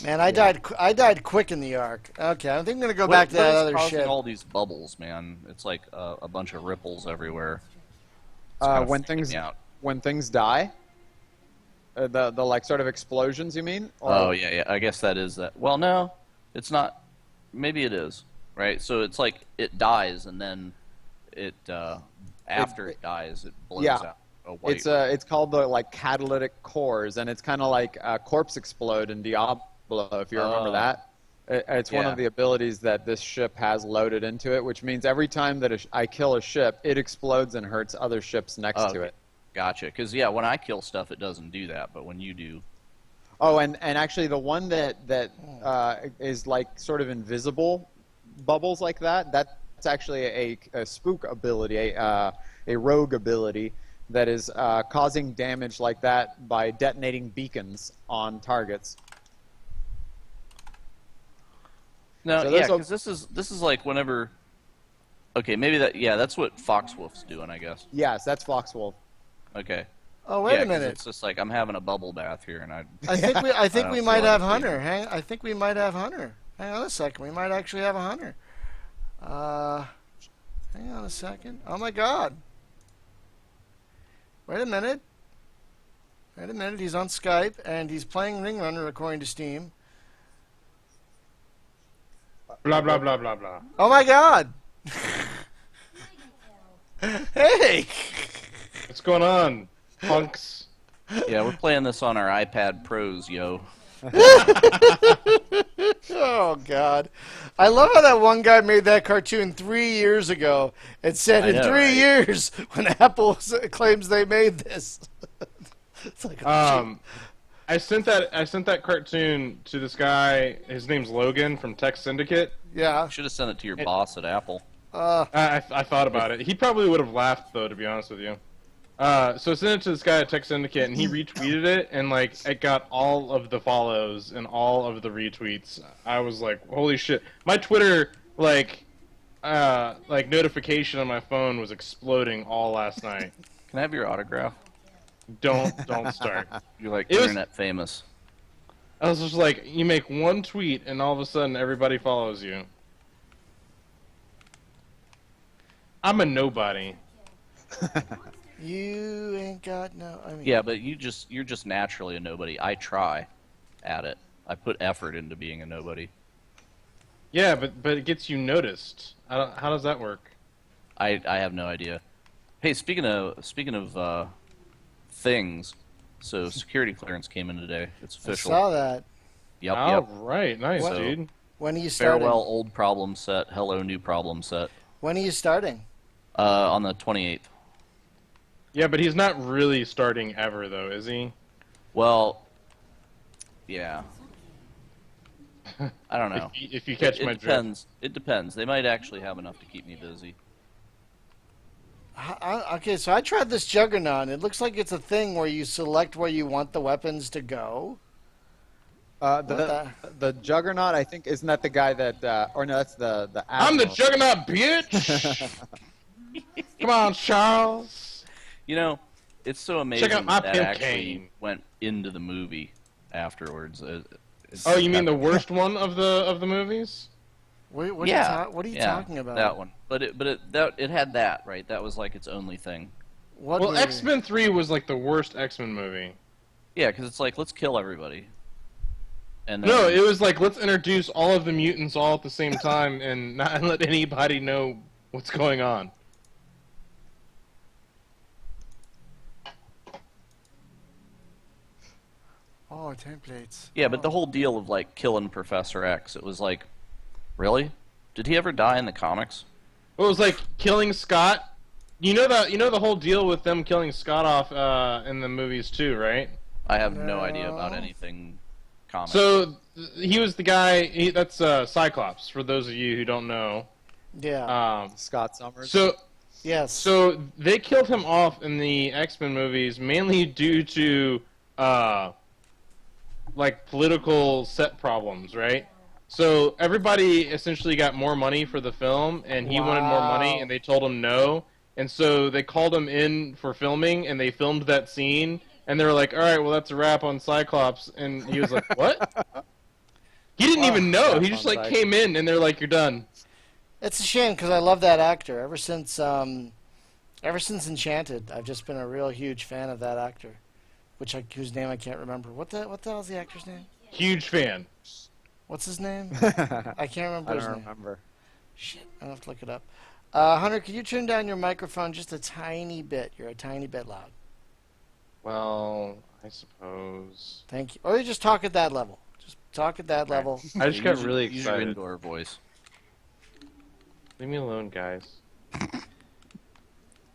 Man, I died quick in the Ark. Okay, I think I'm gonna go back to that What is other causing ship. all these bubbles, man? It's like a bunch of ripples everywhere. It's kind of When freaking things me out. when things die, the like sort of explosions, you mean? Or- Oh yeah, I guess that is that. Well, no, it's not. Maybe it is, right? So it's like it dies and then it after it dies it blows Yeah. out a white. It's called the like catalytic cores, and it's kind of like Corpse Explode in Diablo, if you remember Oh. that. It's one Yeah. of the abilities that this ship has loaded into it, which means every time that I kill a ship, it explodes and hurts other ships next Oh, to it. Gotcha. Because yeah, when I kill stuff, it doesn't do that, but when you do, Oh, and actually the one that is like sort of invisible bubbles like that, that's actually a spook ability, a rogue ability that is causing damage like that by detonating beacons on targets. no, So yeah, there's a- because this is like whenever. Okay, maybe that's what Foxwolf's doing, I guess. Yes, that's Foxwolf. Okay. Oh, wait Yeah, a 'cause minute. it's just like I'm having a bubble bath here, and I think don't we feel might have anything. Hunter. I think we might have Hunter. Hang on a second. We might actually have a Hunter. Hang on a second. Oh my God. Wait a minute. He's on Skype and he's playing Ring Runner according to Steam. Blah blah blah blah blah. Oh my God. Hey. What's going on, punks? Yeah, we're playing this on our iPad Pros, yo. Oh God. I love how that one guy made that cartoon 3 years ago and said I in know, 3 right? years when Apple claims they made this. It's like, I sent that cartoon to this guy. His name's Logan from Tech Syndicate. yeah. Should have sent it to your boss at Apple. I thought about it. He probably would have laughed though, to be honest with you. So I sent it to this guy at Tech Syndicate, and he retweeted it, and like it got all of the follows and all of the retweets. I was like, holy shit! My Twitter like notification on my phone was exploding all last night. Can I have your autograph? Don't start. You're like It was- internet famous. I was just like, you make one tweet, and all of a sudden everybody follows you. I'm a nobody. You ain't got no. I mean, Yeah, but you're just naturally a nobody. I try at it. I put effort into being a nobody. Yeah, but it gets you noticed. How does that work? I have no idea. Hey, speaking of things, so security clearance came in today. It's I official. saw that. Yep, All yep. right, nice, What? dude. When are you starting? Farewell old problem set. Hello new problem set. When are you starting? On the 28th. Yeah, but he's not really starting ever, though, is he? Well, yeah. I don't know. If you catch it my drift. depends. It depends. They might actually have enough to keep me busy. Okay, so I tried this Juggernaut. It looks like it's a thing where you select where you want the weapons to go. The Juggernaut, I think, isn't that the guy that? Or no, that's the. I'm the Admiral. Juggernaut, bitch! Come on, Charles. You know, it's so amazing out my that pimp actually cane. went into the movie afterwards. Oh, you mean the worst one of the movies? What are yeah, you yeah, talking about? That one, but it had that right. That was like its only thing. What Well, movie? X-Men 3 was like the worst X-Men movie. Yeah, because it's like let's kill everybody. And then, No, it was like let's introduce all of the mutants all at the same time and not let anybody know what's going on. Oh, templates. yeah, but the whole deal of like killing Professor X, it was like, really? Did he ever die in the comics? It was like killing Scott. You know the whole deal with them killing Scott off in the movies too, right? I have no idea No. about anything comics. So he was the guy. That's Cyclops. For those of you who don't know. Yeah. Scott Summers. Yes. So they killed him off in the X-Men movies mainly due to like political set problems, right? So everybody essentially got more money for the film, and he wanted more money, Wow. and they told him no. And so they called him in for filming, and they filmed that scene, and they were like, "All right, well that's a wrap on Cyclops," and he was like, "What?" He didn't even know. He just like came in, and they're like, "You're done." It's a shame because I love that actor. Ever since Enchanted, I've just been a real huge fan of that actor, whose name I can't remember. What the hell's the actor's name? Huge fan. What's his name? I can't remember I his don't name. remember. Shit, I have to look it up. Hunter, could you turn down your microphone just a tiny bit? You're a tiny bit loud. Well, I suppose. Thank you. Or you just talk at that level. Just talk at that level. I just got Use- really use your excited. indoor voice. Leave me alone, guys.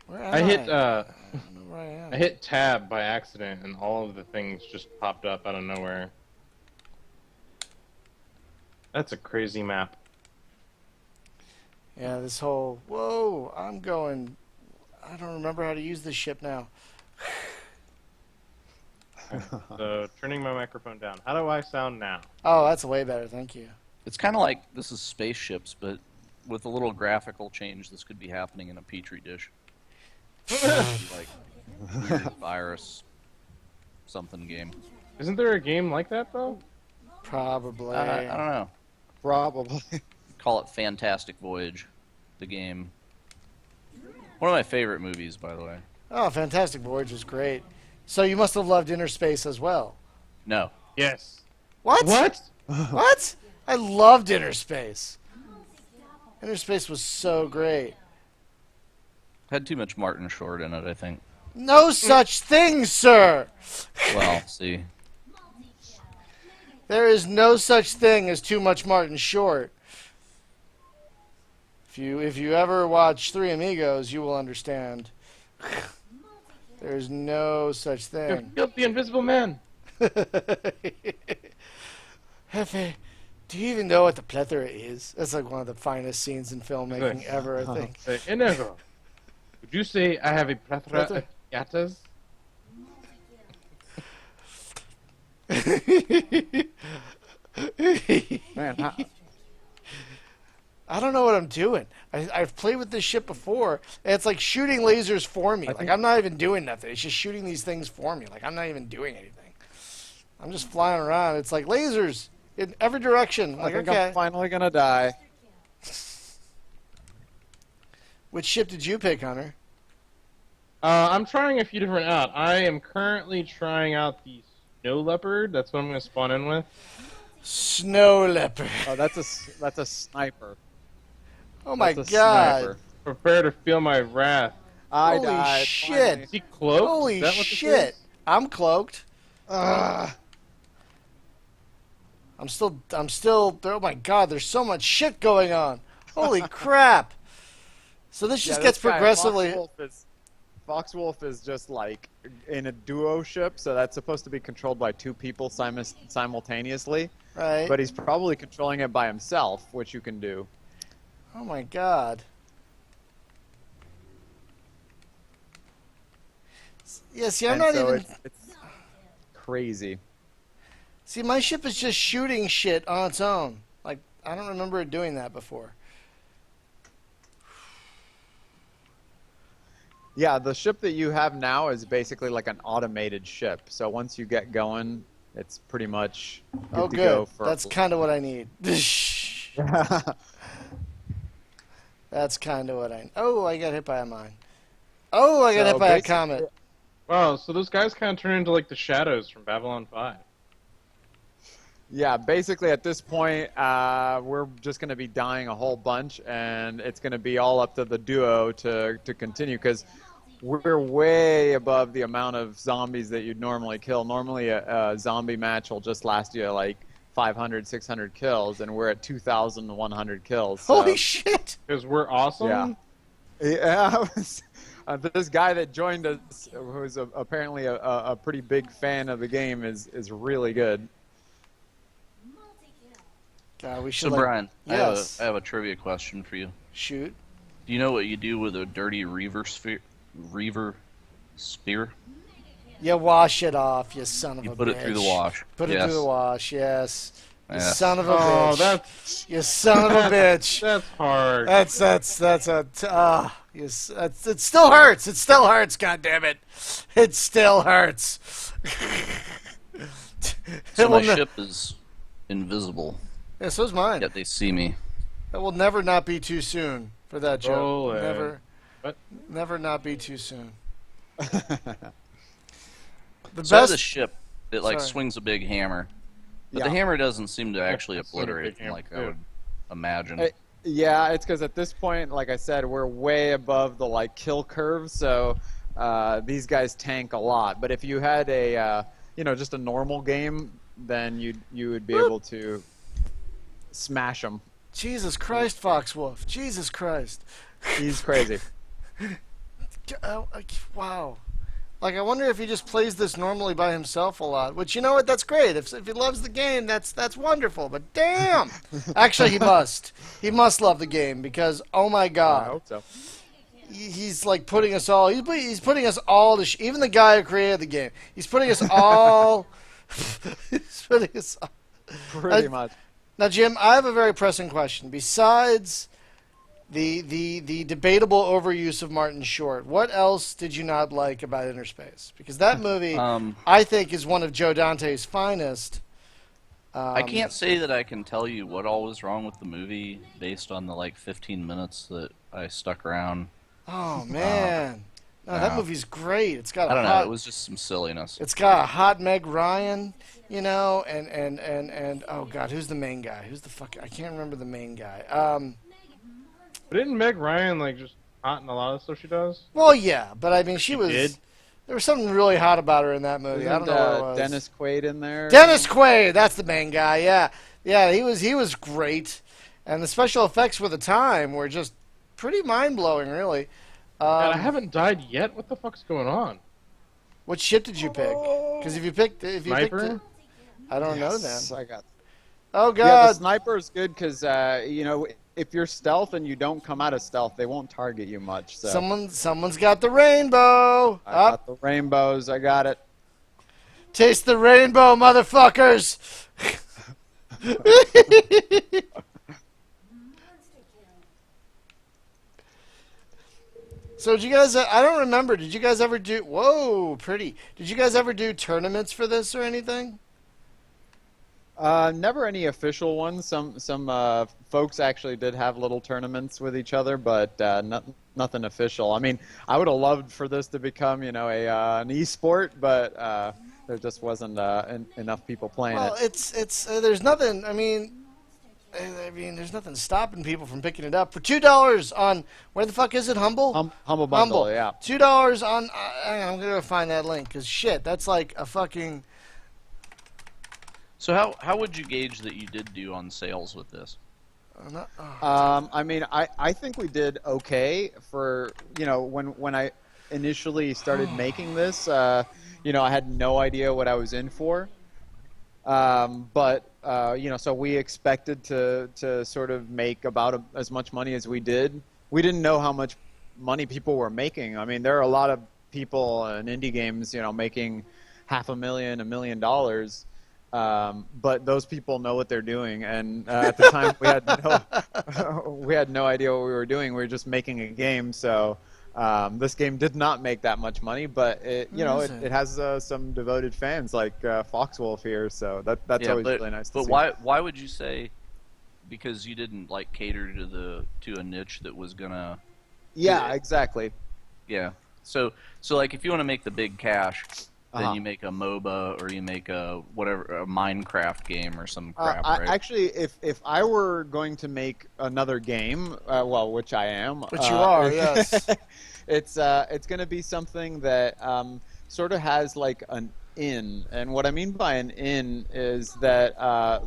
Where am I hit I don't know where I am. I hit tab by accident, and all of the things just popped up out of nowhere. That's a crazy map. Yeah, this whole whoa, I'm going. I don't remember how to use this ship now. So turning my microphone down. How do I sound now? Oh, that's way better. Thank you. It's kind of like this is spaceships, but with a little graphical change. This could be happening in a petri dish. Like weird virus something game. Isn't there a game like that though? Probably. I don't know. Probably. Call it Fantastic Voyage, the game. One of my favorite movies, by the way. Oh, Fantastic Voyage is great. So you must have loved Inner Space as well. No. Yes. What? What? What? I loved Inner Space. Inner Space was so great. Had too much Martin Short in it, I think. No such thing, sir. Well, see. There is no such thing as too much Martin Short. If you ever watch Three Amigos, you will understand. There's no such thing. Killed the Invisible Man. Hefe, do you even know what the plethora is? That's like one of the finest scenes in filmmaking ever, I think. Say, Inigo, would you say I have a plethora? Yatas? Man, I don't know what I'm doing. I've played with this ship before, and it's like shooting lasers for me. Like, I'm not even doing nothing. It's just shooting these things for me. Like, I'm not even doing anything. I'm just flying around. It's like lasers in every direction. I'm I like, think okay. I'm finally gonna die. Which ship did you pick, Hunter? I'm trying a few different out. I am currently trying out the Snow Leopard. That's what I'm going to spawn in with. Snow leopard. Oh, that's a sniper. Oh my That's a god. sniper. Prepare to feel my wrath. I Holy died. shit. finally. Is he cloaked? Holy Is that what this shit. is? I'm cloaked. I'm still, oh my god, there's so much shit going on. Holy crap. So this just Yeah, gets this guy, progressively. Foxwolf is just like in a duo ship, so that's supposed to be controlled by two people simultaneously. Right. But he's probably controlling it by himself, which you can do. Oh my god. Yeah, see, I'm And not so even. it's crazy. See, my ship is just shooting shit on its own. Like, I don't remember it doing that before. Yeah, the ship that you have now is basically like an automated ship. So once you get going, it's pretty much good Oh, to good. go for. That's kind of what I need. That's kind of what I. Oh, I got hit by a mine. Oh, I got So hit by a basically- comet. Wow, so those guys kind of turn into like the shadows from Babylon 5. Yeah, basically at this point, we're just going to be dying a whole bunch, and it's going to be all up to the duo to continue, because we're way above the amount of zombies that you'd normally kill. Normally a zombie match will just last you like 500, 600 kills, and we're at 2,100 kills. So, Holy shit! Because we're awesome? yeah. This guy that joined us, who's apparently a pretty big fan of the game, is really good. God, we So should. Like, Brian, yes. I have a trivia question for you. Shoot. Do you know what you do with a dirty reaver spear? You wash it off, you son of You a bitch. put it through the wash. Put it Yes. through the wash, yes. You Yes. son of a Oh, bitch. that's You son of a bitch. that's hard. That's a yes, it still hurts. It still hurts. God damn it! It still hurts. So It will my ne- ship is invisible, Yeah, so's mine. yet they see me. It will never not be too soon for that joke. Roll it. Never, What? never not be too soon. The So I have best. this ship that like Sorry. swings a big hammer, but Yeah. the hammer doesn't seem to actually That's a big obliterate hammer, like I too. would imagine. Hey, Yeah, it's because at this point, like I said, we're way above the like kill curve, so these guys tank a lot. But if you had a just a normal game, then you would be able to smash them. Jesus Christ, Foxwolf. Jesus Christ. He's crazy. Wow. Like, I wonder if he just plays this normally by himself a lot. Which, you know what? That's great. If he loves the game, that's wonderful. But damn! Actually, he must. He must love the game because, oh my I God, hope so. he's like putting us all. He's putting us all to. Even the guy who created the game, he's putting us all. He's putting us. Pretty much. Now, Jim, I have a very pressing question. Besides the debatable overuse of Martin Short, what else did you not like about Inner Space? Because that movie, I think, is one of Joe Dante's finest. I can't say that I can tell you what all was wrong with the movie based on the like 15 minutes that I stuck around. Oh man, no, that yeah. movie's great. It's got I a don't know. hot. It was just some silliness. It's got a hot Meg Ryan, you know, and oh God, who's the main guy? Who's the fuck? I can't remember the main guy. But isn't Meg Ryan like just hot in a lot of stuff she does? Well, yeah, but I mean, she was. did? There was something really hot about her in that movie. I don't Isn't, know what it was. Dennis Quaid in there? Dennis Quaid, that's the main guy. Yeah, yeah, he was great, and the special effects for the time were just pretty mind blowing, really. God, I haven't died yet. What the fuck's going on? What ship did you pick? Because if you picked Sniper? it, I don't know then. Yes, I got. Oh Yeah, the God, sniper is good because if you're stealth and you don't come out of stealth, they won't target you much. So Someone's got the rainbow. I Up, got the rainbows. I got it. taste the rainbow, motherfuckers. So did you guys? I don't remember. Did you guys ever do? Whoa, pretty. Did you guys ever do tournaments for this or anything? Never any official ones. Some folks actually did have little tournaments with each other, but nothing official. I mean, I would have loved for this to become, an e-sport, but there just wasn't enough people playing Well, it. it's there's nothing. I mean, there's nothing stopping people from picking it up for $2 on where the fuck is it? Humble. Humble Bundle, Humble. yeah. $2 on. Hang on, I'm gonna go find that link because shit, that's like a fucking. So how would you gauge that you did do on sales with this? I mean, I think we did okay for, when I initially started making this, I had no idea what I was in for. So we expected to sort of make about as much money as we did. We didn't know how much money people were making. I mean, there are a lot of people in indie games, making $500,000, $1 million. But those people know what they're doing, and at the time we had no idea what we were doing. We were just making a game, so this game did not make that much money, but it has some devoted fans like Foxwolf here, so that's always really nice to see. But why would you say? Because you didn't like cater to a niche that was gonna. Yeah, exactly. Yeah. So like if you want to make the big cash. Then you make a MOBA or you make a Minecraft game or some crap, right? Actually, if I were going to make another game, which I am, But you are, yes. it's going to be something that sort of has like an in, and what I mean by an in is that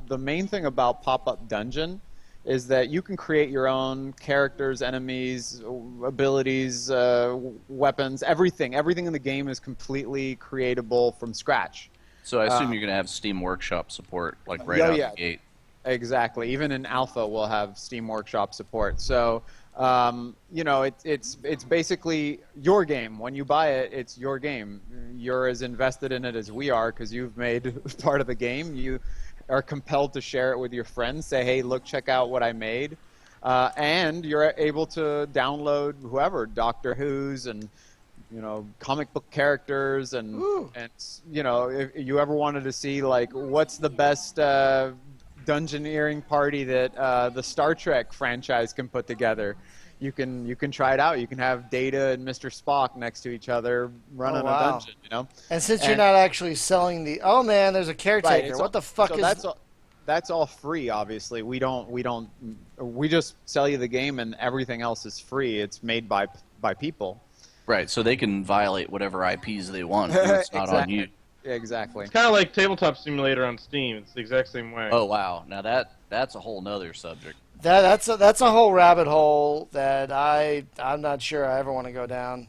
the main thing about Pop-Up Dungeon is that you can create your own characters, enemies, abilities, weapons, everything. Everything in the game is completely creatable from scratch. So I assume you're going to have Steam Workshop support, like right out the gate. Exactly. Even in alpha, we'll have Steam Workshop support. So, it's basically your game. When you buy it, it's your game. You're as invested in it as we are because you've made part of the game. You are compelled to share it with your friends. Say, hey, look, check out what I made. And you're able to download whoever, Doctor Who's and comic book characters and if you ever wanted to see like what's the best dungeoneering party that the Star Trek franchise can put together, you can try it out. You can have Data and Mr. Spock next to each other running a dungeon, And since you're not actually selling there's a caretaker. Right, what the fuck is that's all free, obviously. We just sell you the game and everything else is free. It's made by people. Right, so they can violate whatever IPs they want. And it's not on you. Exactly. It's kind of like Tabletop Simulator on Steam. It's the exact same way. Oh wow! Now that's a whole nother subject. That's a whole rabbit hole that I'm not sure I ever want to go down.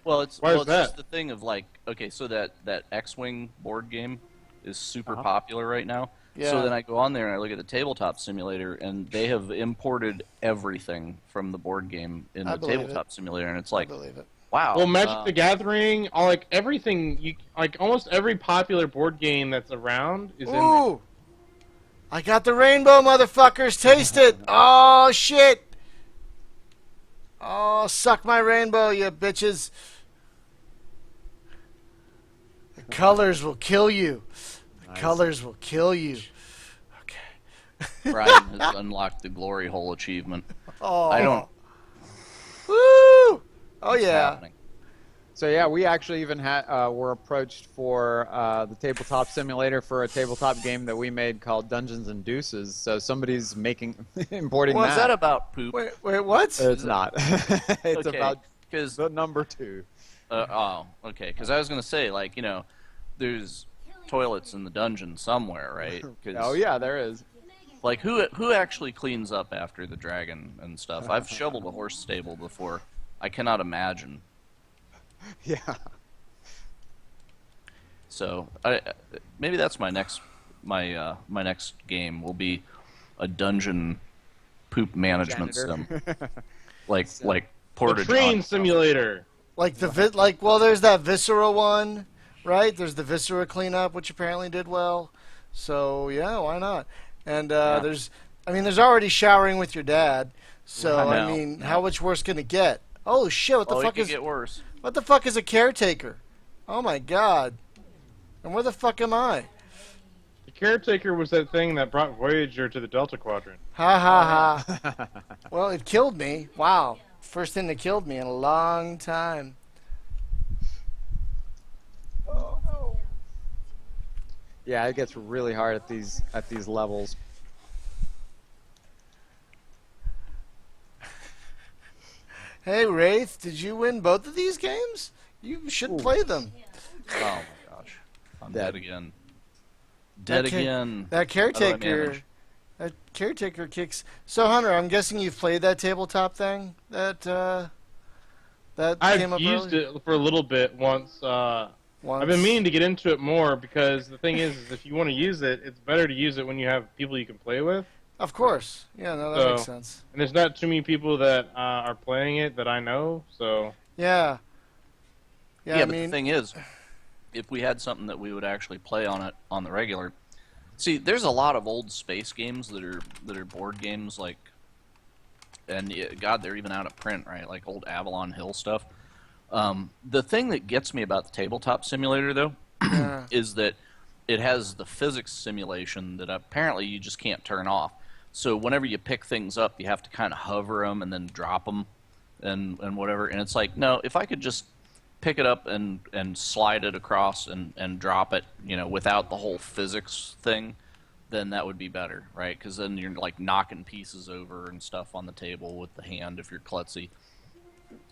Well, it's that? just the thing of like, okay, so that X-Wing board game is super popular right now. Yeah. So then I go on there and I look at the Tabletop Simulator, and they have imported everything from the board game in the Tabletop Simulator, and it's like, I believe it. wow. Well, Magic the Gathering, like everything, almost every popular board game that's around is in there. Ooh! I got the rainbow, motherfuckers! Taste it! Oh, shit! Oh, suck my rainbow, you bitches! The colors will kill you. The colors will kill you. Okay. Brian has unlocked the glory hole achievement. Oh. I don't. Woo! Oh, yeah. Happening. So yeah, we actually even were approached for the Tabletop Simulator for a tabletop game that we made called Dungeons and Deuces. So somebody's importing Well, that. is that about poop? Wait, what? It's not. It's Okay, about 'cause- the number 2. Okay. Because I was gonna say, like, there's toilets in the dungeon somewhere, right? 'Cause, Oh yeah, there is. Like, who actually cleans up after the dragon and stuff? I've shoveled a horse stable before. I cannot imagine. Yeah. So maybe that's my next my next game will be a dungeon poop management Janitor. sim, like The portage. train on- simulator. Like well, there's that Viscera one, right? There's the Viscera cleanup, which apparently did well. So yeah, why not? And Yeah. there's already showering with your dad. So I I know, mean, yeah. how much worse can it get? Oh shit! Oh, it could get worse. What the fuck is a caretaker? Oh my god! And where the fuck am I? The caretaker was that thing that brought Voyager to the Delta Quadrant. Ha ha ha! Well, it killed me. Wow, first thing that killed me in a long time. Oh no! Yeah, it gets really hard at these levels. Hey Wraith, did you win both of these games? You should play them. Oh my gosh, I'm Dead. dead again. Dead again. That How do I caretaker. manage? That caretaker kicks. So Hunter, I'm guessing you've played that tabletop thing that came I've up used earlier? it for a little bit once. Once. I've been meaning to get into it more because the thing is if you want to use it, it's better to use it when you have people you can play with. Of course. Yeah, no, that So- makes sense. And there's not too many people that are playing it that I know, so Yeah. Yeah, I But mean, the thing is, if we had something that we would actually play on it on the regular, see, there's a lot of old space games that are board games, like, and God, they're even out of print, right? Like old Avalon Hill stuff. The thing that gets me about the tabletop simulator, though, yeah. is that it has the physics simulation that apparently you just can't turn off. So whenever you pick things up, you have to kind of hover them and then drop them and whatever. And it's like, no, if I could just pick it up and slide it across and drop it, without the whole physics thing, then that would be better, right? Because then you're like knocking pieces over and stuff on the table with the hand if you're klutzy.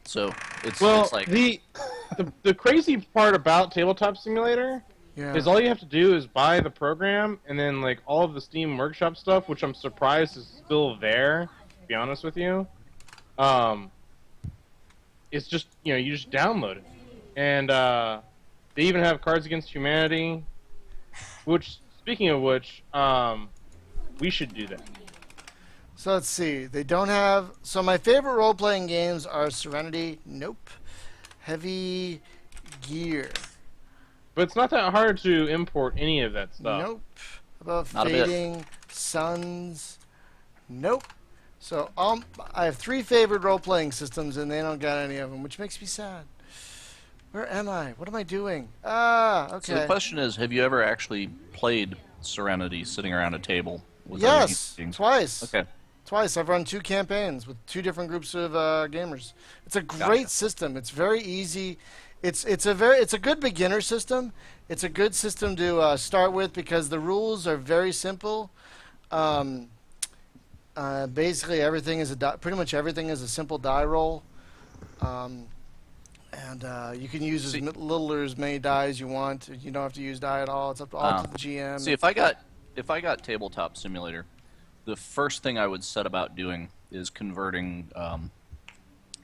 So it's like the crazy part about Tabletop Simulator Yeah. is all you have to do is buy the program and then like all of the Steam Workshop stuff, which I'm surprised is still there. To be honest with you, it's just you just download it, and they even have Cards Against Humanity. Which, speaking of which, we should do that. So let's see. They don't have. So my favorite role-playing games are Serenity. Nope. Heavy Gear. But it's not that hard to import any of that stuff. Nope. About Not a bit. Fading Suns. Nope. So I have 3 favorite role-playing systems, and they don't got any of them, which makes me sad. Where am I? What am I doing? Ah, okay. So the question is, have you ever actually played Serenity sitting around a table with other Yes, human beings? twice. Okay. Twice. I've run 2 campaigns with 2 different groups of gamers. It's a great Gotcha. system. It's very easy. It's a good beginner system. It's a good system to start with because the rules are very simple. Basically, everything is pretty much everything is a simple die roll, and you can use as little or as many die as you want. You don't have to use die at all. It's up to all to the GM. See, if I got Tabletop Simulator, the first thing I would set about doing is converting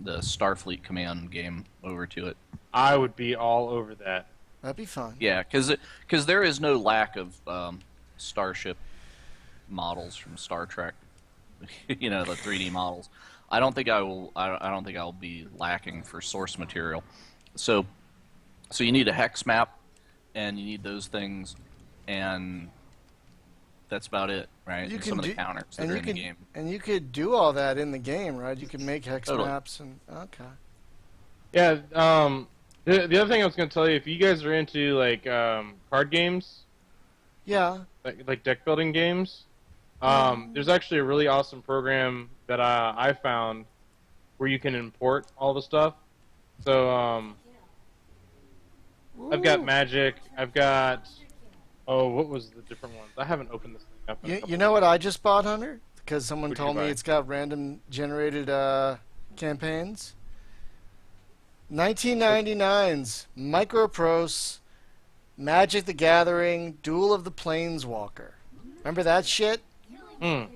the Starfleet Command game over to it. I would be all over that. That'd be fun. Yeah, because there is no lack of starship models from Star Trek. The 3D models. I don't think I'll be lacking for source material. So you need a hex map, and you need those things, and that's about it, right? You And can some of do- the counters that and are you in can the game. and you could do all that in the game, right? You can make hex Totally. maps and okay. Yeah. The other thing I was going to tell you, if you guys are into like card games, Yeah. like deck building games, there's actually a really awesome program that I found where you can import all the stuff. So I've got Ooh. Magic. I've got what was the different ones? I haven't opened this thing up. in a You couple know what I just bought, Hunter? Because someone What'd you told me buy? it's got random generated campaigns. 1999's Microprose Magic the Gathering Duel of the Planeswalker. Remember that shit? Mm.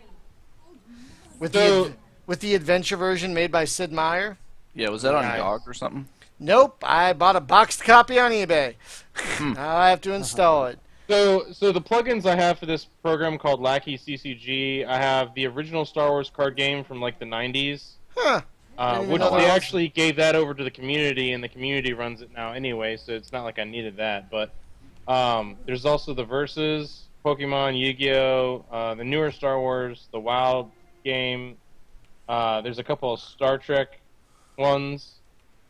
With So- with the adventure version made by Sid Meier? Yeah, was that on Nice. GOG or something? Nope, I bought a boxed copy on eBay. Hmm. Now I have to install it. So the plugins I have for this program called Lackey CCG, I have the original Star Wars card game from like the 90s, Huh. Didn't even which know they that was- actually gave that over to the community, and the community runs it now anyway. So it's not like I needed that. But there's also the Versus, Pokemon, Yu-Gi-Oh, the newer Star Wars, the WoW game. There's a couple of Star Trek ones,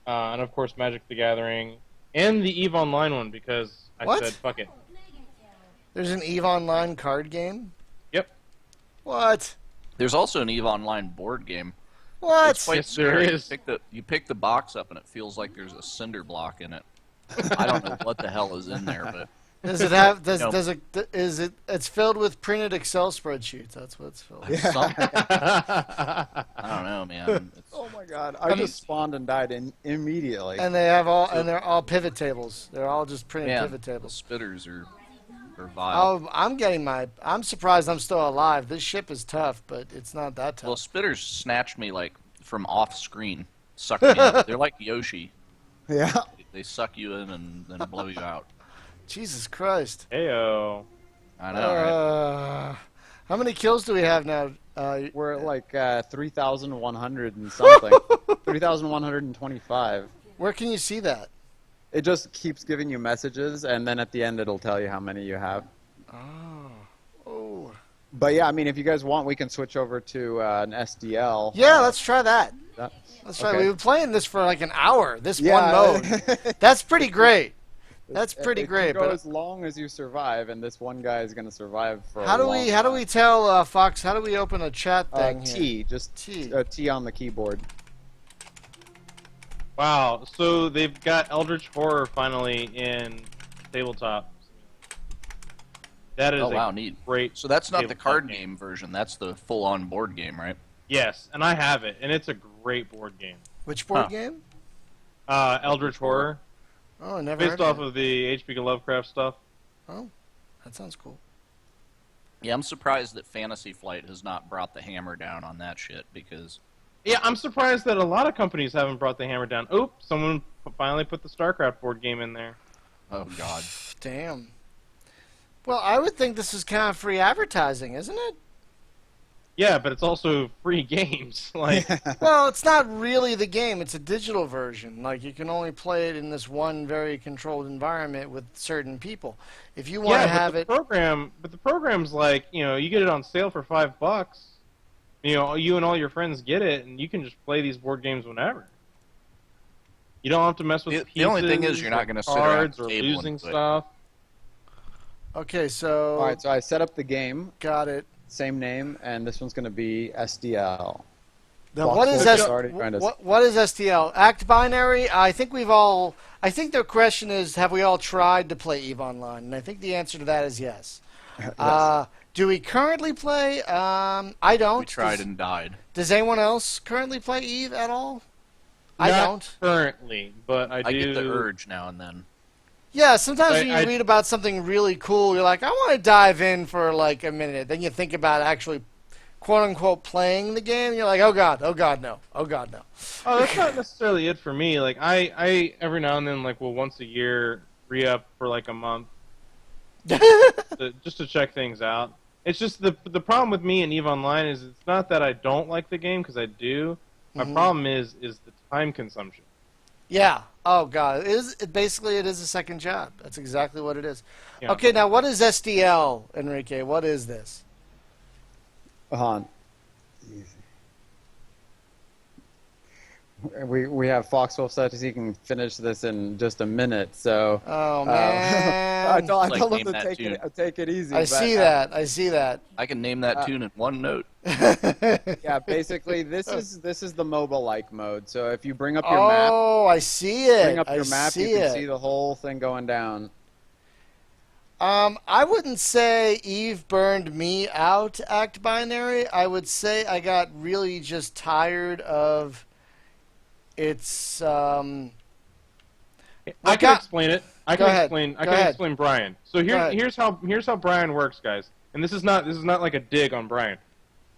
and of course Magic the Gathering, and the EVE Online one because I What? said fuck it. There's an EVE Online card game? Yep. What? There's also an EVE Online board game. What? It's quite Yes, there scary. is. You pick the box up and it feels like there's a cinder block in it. I don't know what the hell is in there, but Does it have? Does No. does it? Is it? It's filled with printed Excel spreadsheets. That's what it's filled with. I don't know, man. It's, Oh my god! I just spawned and died immediately. And they have all, and they're all pivot tables. They're all just printed yeah, pivot the tables. spitters are vile. Oh, I'm surprised I'm still alive. This ship is tough, but it's not that Well, tough. spitters snatched me like from off screen, sucked me in. They're like Yoshi. Yeah. They suck you in and then blow you out. Jesus Christ. Heyo. I know, right? How many kills do we have now? We're at like 3,100 and something. 3,125. Where can you see that? It just keeps giving you messages, and then at the end it'll tell you how many you have. Oh. But yeah, I mean, if you guys want, we can switch over to an SDL. Yeah, let's try that. That- Let's try. okay. We've been playing this for like an hour. This Yeah. one mode. That's pretty great. That's pretty it can great. go But as long as you survive, and this one guy is going to survive for. how a do long we time. tell Fox? How do we open a chat thing here? T, just T. T on the keyboard. Wow. So they've got Eldritch Horror finally in tabletop. That is Oh, wow, a neat. great. So that's not the tabletop card game version. That's the full-on board game, right? Yes, and I have it, and it's a great board game. Which board Huh. game? Eldritch Horror, Oh, I never based heard off of it. of the H.P. Lovecraft stuff. Oh, that sounds cool. Yeah, I'm surprised that Fantasy Flight has not brought the hammer down on that shit because Yeah, I'm surprised that a lot of companies haven't brought the hammer down. Oh, someone finally put the StarCraft board game in there. oh god. Damn. Well, I would think this is kind of free advertising, isn't it? Yeah, but it's also free games. Like, Well, it's not really the game. It's a digital version. Like, you can only play it in this one very controlled environment with certain people. If you want yeah, to have but it... the program's like, you get it on sale for $5. You and all your friends get it, and you can just play these board games whenever. You don't have to mess with The pieces. only thing is you're not or gonna sit around cards the or table and losing play. stuff. Okay, so... All right, so I set up the game, Got it. same name, and this one's going to be SDL. Now, Box what is Wolf is S- already trying to- what is STL? Act binary? I think I think the question is, have we all tried to play EVE Online? And I think the answer to that is yes. Do we currently play? I don't. We tried and died. Does anyone else currently play EVE at all? I Not don't. currently, but I do. I get the urge now and then. Yeah, sometimes when you I- read about something really cool, you're like, I want to dive in for like a minute. Then you think about actually, quote unquote, playing the game. You're like, oh god, no, oh god, no. Oh, that's not necessarily it for me. Like, I every now and then, like, will once a year re-up for like a month, just to check things out. It's just the problem with me and EVE Online is it's not that I don't like the game, because I do. My problem is the time consumption. Yeah. Oh god, basically it is a second job. That's exactly what it is. Yeah. Okay, now what is SDL, Enrique? What is this? On. We have Foxwolf says he can finish this in just a minute, so Oh I man, told, Like, him name to that take it easy. I but, see that. I see that. I can name that tune in one note. Yeah, basically this is the mobile-like mode. So if you bring up your map, Oh, I see it. bring up I your map, see you can it. see the whole thing going down. I wouldn't say Eve burned me out, Act Binary. I would say I got really just tired of its. I Well, can explain it. I go can ahead. explain. I Go can ahead. explain Brian. So Go ahead. here's how Brian works, guys. And this is not like a dig on Brian.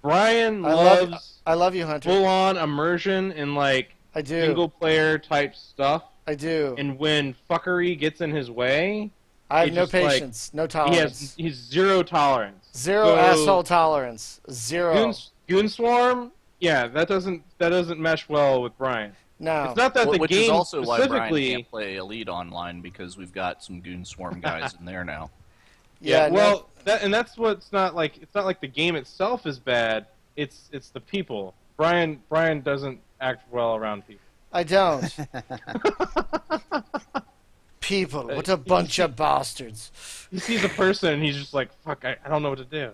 Brian I loves love you, Hunter. full on immersion in like I do. single player type stuff. I do. And when fuckery gets in his way, I have He no just, like, patience, no tolerance, he's zero tolerance. zero So, asshole tolerance, zero. Goon Swarm, yeah, that doesn't mesh well with Brian. No. It's not that the Which is game also why Brian specifically. can't play Elite Online, because we've got some Goon Swarm guys in there now. Yeah, no- well, that's what's not like. It's not like the game itself is bad. It's the people. Brian doesn't act well around people. I don't. People, what a bunch of bastards. He sees a person and he's just like, "Fuck, I don't know what to do."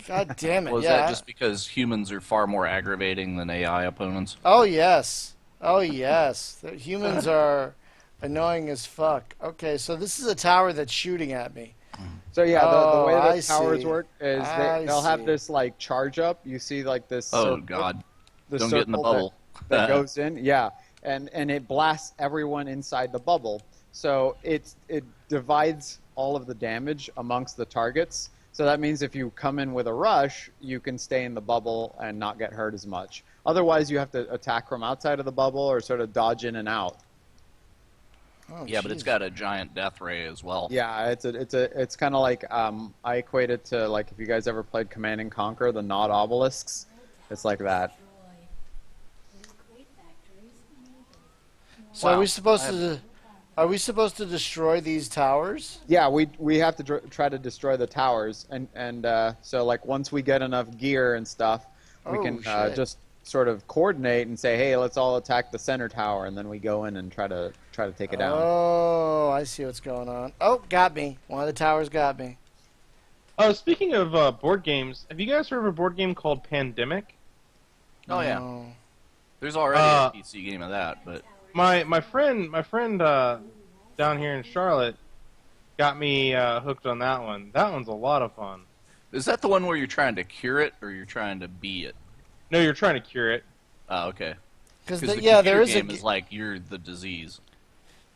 God damn it! Was yeah. that just because humans are far more aggravating than AI opponents? Oh yes. Oh yes. The humans are annoying as fuck. Okay, so this is a tower that's shooting at me. So yeah, the way I that towers see. work is I they'll have see. this like charge up. You see like this. Oh circle, God! the Don't get in the circle bubble. that goes in. Yeah, and it blasts everyone inside the bubble. So it divides all of the damage amongst the targets. So that means if you come in with a rush, you can stay in the bubble and not get hurt as much. Otherwise, you have to attack from outside of the bubble or sort of dodge in and out. Oh, Yeah, but it's jeez. got a giant death ray as well. Yeah, it's kind of like I equate it to like if you guys ever played Command and Conquer, the Nod obelisks. It's like that. So are Wow. we supposed to? Are we supposed to destroy these towers? Yeah, we have to try to destroy the towers, and so like once we get enough gear and stuff, we Oh, can shit. just sort of coordinate and say, hey, let's all attack the center tower, and then we go in and try to take it down. Oh, I see what's going on. Oh, got me. One of the towers got me. Speaking of board games, have you guys heard of a board game called Pandemic? Oh yeah. No. There's already Uh, a PC game of that, but My friend down here in Charlotte got me hooked on that one. That one's a lot of fun. is that the one where you're trying to cure it or you're trying to be it? No, you're trying to cure it. Oh, okay. Because Because the yeah, computer there is a game is like you're the disease.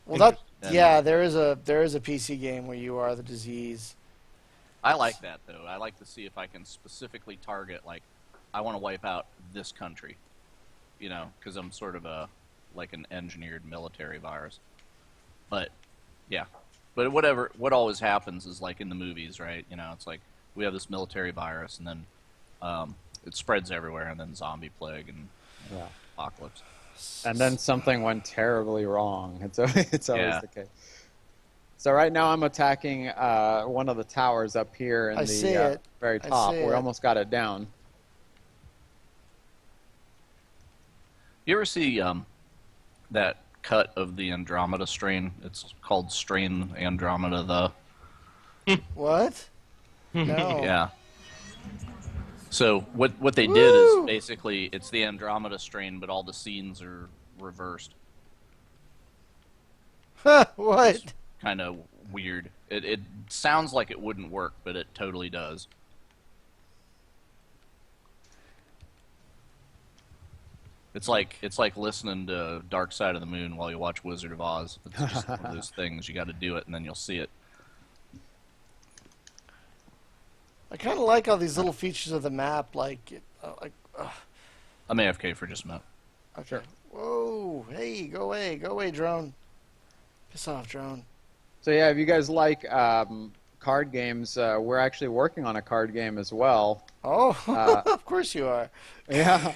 well that And- yeah there is a PC game where you are the disease. I like that though. I like to see if I can specifically target, like, I want to wipe out this country, you know, because I'm sort of like an engineered military virus. But yeah, but whatever. What always happens is like in the movies, right? You know, it's like we have this military virus, and then it spreads everywhere, and then zombie plague and Yeah. apocalypse. And then something went terribly wrong. It's always Yeah. the case. So right now I'm attacking one of the towers up here in I the see it. very I top. see We it. almost got it down. You ever see that cut of the Andromeda strain? It's called Strain Andromeda. What? No. Yeah. So what they did Woo! is basically it's the Andromeda strain, but all the scenes are reversed. What? Kind of weird. It sounds like it wouldn't work, but it totally does. It's like listening to Dark Side of the Moon while you watch Wizard of Oz. It's just one of those things. You got to do it, and then you'll see it. I kind of like all these little features of the map, like I'm AFK for just a minute. okay. Whoa! Hey, go away, drone. Piss off, drone. So yeah, if you guys like card games, we're actually working on a card game as well. Oh, of course you are. Yeah.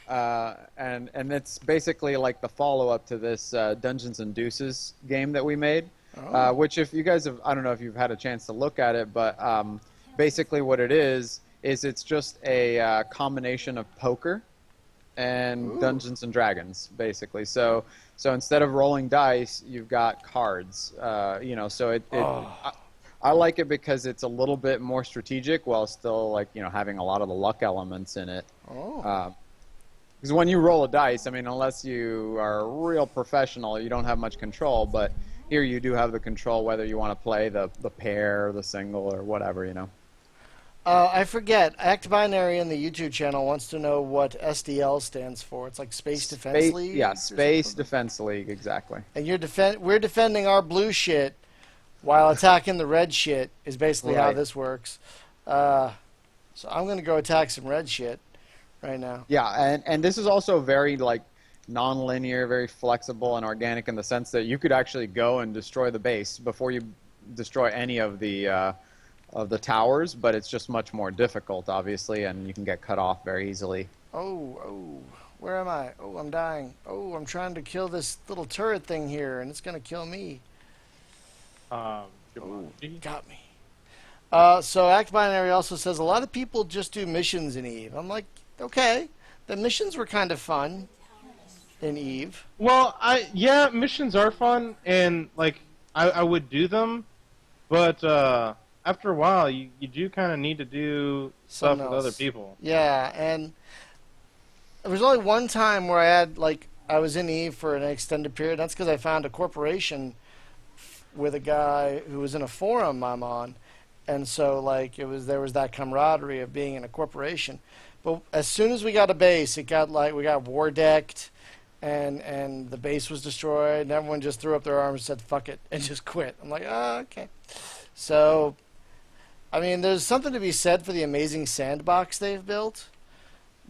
And it's basically like the follow-up to this Dungeons and Deuces game that we made, Oh. which if you guys have, I don't know if you've had a chance to look at it, but basically what it is it's just a combination of poker and Ooh. Dungeons and Dragons, basically. So instead of rolling dice, you've got cards. You know, so Oh. I like it because it's a little bit more strategic while still like having a lot of the luck elements in it. Oh. Because when you roll a dice, I mean, unless you are a real professional, you don't have much control. But here you do have the control whether you want to play the pair, the single, or whatever, I forget. Act Binary in the YouTube channel wants to know what SDL stands for. It's like Space Defense League. Yeah, or Space something? Defense League, exactly. And we're defending our blue shit while attacking the red shit is basically how Right. this works. So I'm gonna go attack some red shit right now. Yeah, and this is also very like non-linear, very flexible and organic in the sense that you could actually go and destroy the base before you destroy any of the towers, but it's just much more difficult, obviously, and you can get cut off very easily. Oh, where am I? Oh, I'm dying. Oh, I'm trying to kill this little turret thing here, and it's gonna kill me. Jumanji. Got me. So Act Binary also says a lot of people just do missions in Eve. I'm like, okay, the missions were kind of fun in Eve. Well, yeah, missions are fun, and like I would do them, but after a while, you do kind of need to do stuff Something with other else. people. Yeah, and there was only one time where I was in Eve for an extended period. That's because I found a corporation with a guy who was in a forum I'm on, and so there was that camaraderie of being in a corporation. But as soon as we got a base, we got war decked, and the base was destroyed, and everyone just threw up their arms and said fuck it and just quit. I'm like, oh, okay. So, I mean, there's something to be said for the amazing sandbox they've built,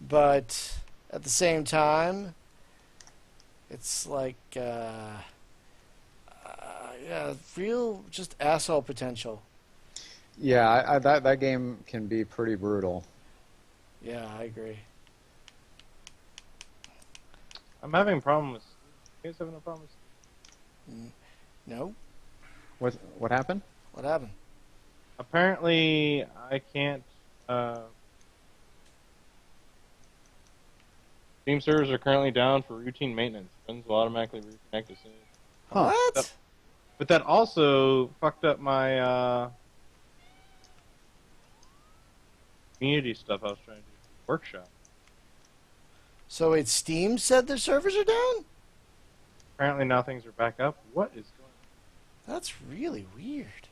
but at the same time, it's like, yeah, real just asshole potential. Yeah, that game can be pretty brutal. Yeah, I agree. I'm having a problem with. You guys having a problem with? No? What happened? What happened? Apparently, I can't. Steam servers are currently down for routine maintenance. Friends will automatically reconnect as soon. Huh. What? But that also fucked up my community stuff I was trying to do. Workshop. So wait, Steam said their servers are down? Apparently now things are back up. What is going on? That's really weird.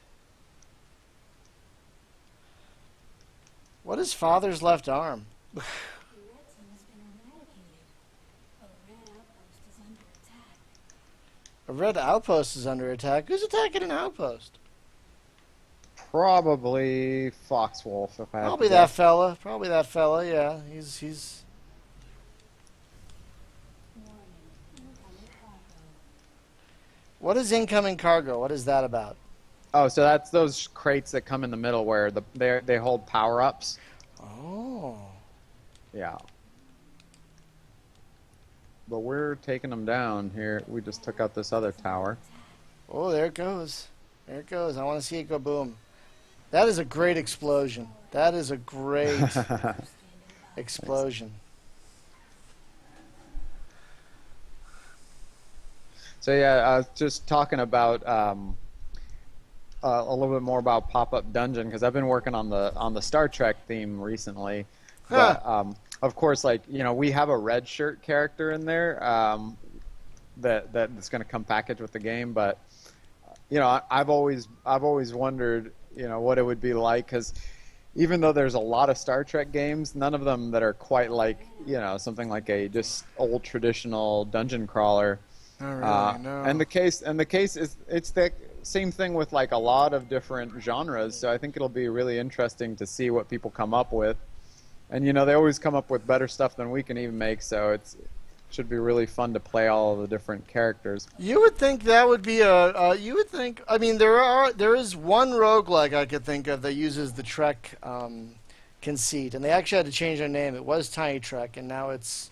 What is Father's left arm? The red team has been eradicated. A red outpost is under attack. A red outpost is under attack. Who's attacking an outpost? Probably Foxwolf, if I have Probably to that guess. fella. Probably that fella, yeah. He's Warning. Incoming cargo. What is incoming cargo? What is that about? Oh, so that's those crates that come in the middle where they hold power-ups. Oh. Yeah. But we're taking them down here. We just took out this other tower. Oh, there it goes. There it goes. I want to see it go boom. That is a great explosion. That is a great explosion. So yeah, I was just talking about a little bit more about Pop-Up Dungeon because I've been working on the Star Trek theme recently. But of course, like we have a red shirt character in there that's going to come packaged with the game. But I've always wondered what it would be like because even though there's a lot of Star Trek games, none of them that are quite like something like a just old traditional dungeon crawler. Not really, no. And the case is it's the same thing with like a lot of different genres. So I think it'll be really interesting to see what people come up with. And they always come up with better stuff than we can even make. So it should be really fun to play all of the different characters. You would think that would be you would think. I mean, there is one roguelike I could think of that uses the Trek conceit, and they actually had to change their name. It was Tiny Trek, and now it's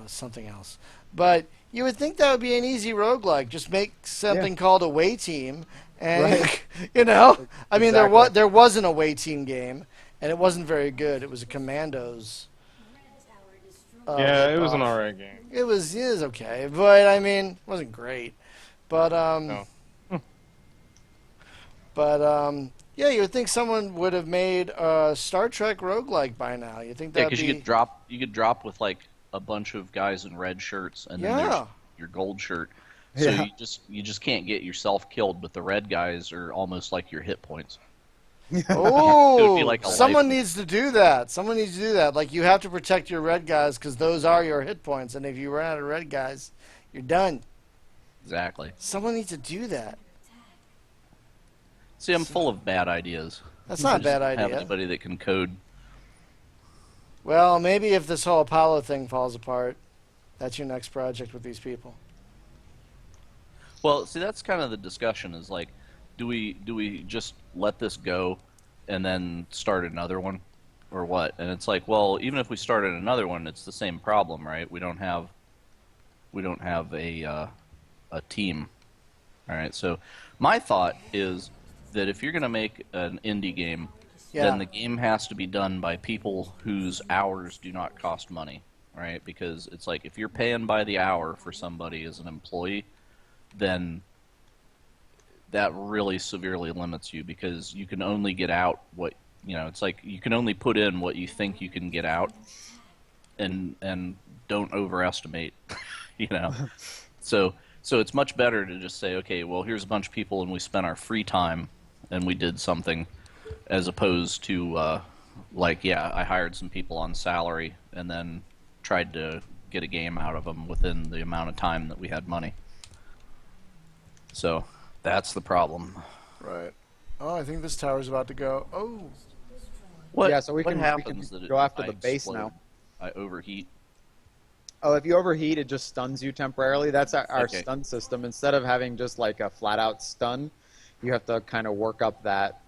something else. But you would think that would be an easy roguelike. Just make something called Away Team, and Right. I mean, Exactly. there was an Away Team game, and it wasn't very good. It was a Commandos. Red tower destroyed. Yeah, it was an ripoff. alright game. It was okay, but I mean, it wasn't great. But No. yeah, you would think someone would have made a Star Trek roguelike by now. You think Yeah, that'd because be you could drop with like a bunch of guys in red shirts, and then Yeah. there's your gold shirt. So Yeah. you just can't get yourself killed, but the red guys are almost like your hit points. Oh, It would be like a someone life- needs to do that. Someone needs to do that. Like you have to protect your red guys because those are your hit points, and if you run out of red guys, you're done. Exactly. Someone needs to do that. See, I'm full of bad ideas. That's not a Just bad Have idea. anybody that can code. Well, maybe if this whole Apollo thing falls apart, that's your next project with these people. Well, see, that's kind of the discussion. Is like, do we just let this go and then start another one, or what? And it's like, well, even if we started another one, it's the same problem, right? We don't have a team. All right. So my thought is that if you're going to make an indie game, Yeah. then the game has to be done by people whose hours do not cost money, right? Because it's like if you're paying by the hour for somebody as an employee, then that really severely limits you, because you can only get out what, it's like you can only put in what you think you can get out, and don't overestimate, you know. So it's much better to just say, okay, well, here's a bunch of people and we spent our free time and we did something, as opposed to I hired some people on salary and then tried to get a game out of them within the amount of time that we had money. So that's the problem. Right. Oh, I think this tower's about to go. Oh. What, Yeah, so we what can happens go that after I the base explode? now. I overheat. Oh, if you overheat, it just stuns you temporarily. That's our Okay. stun system. Instead of having just like a flat-out stun, you have to kind of work up that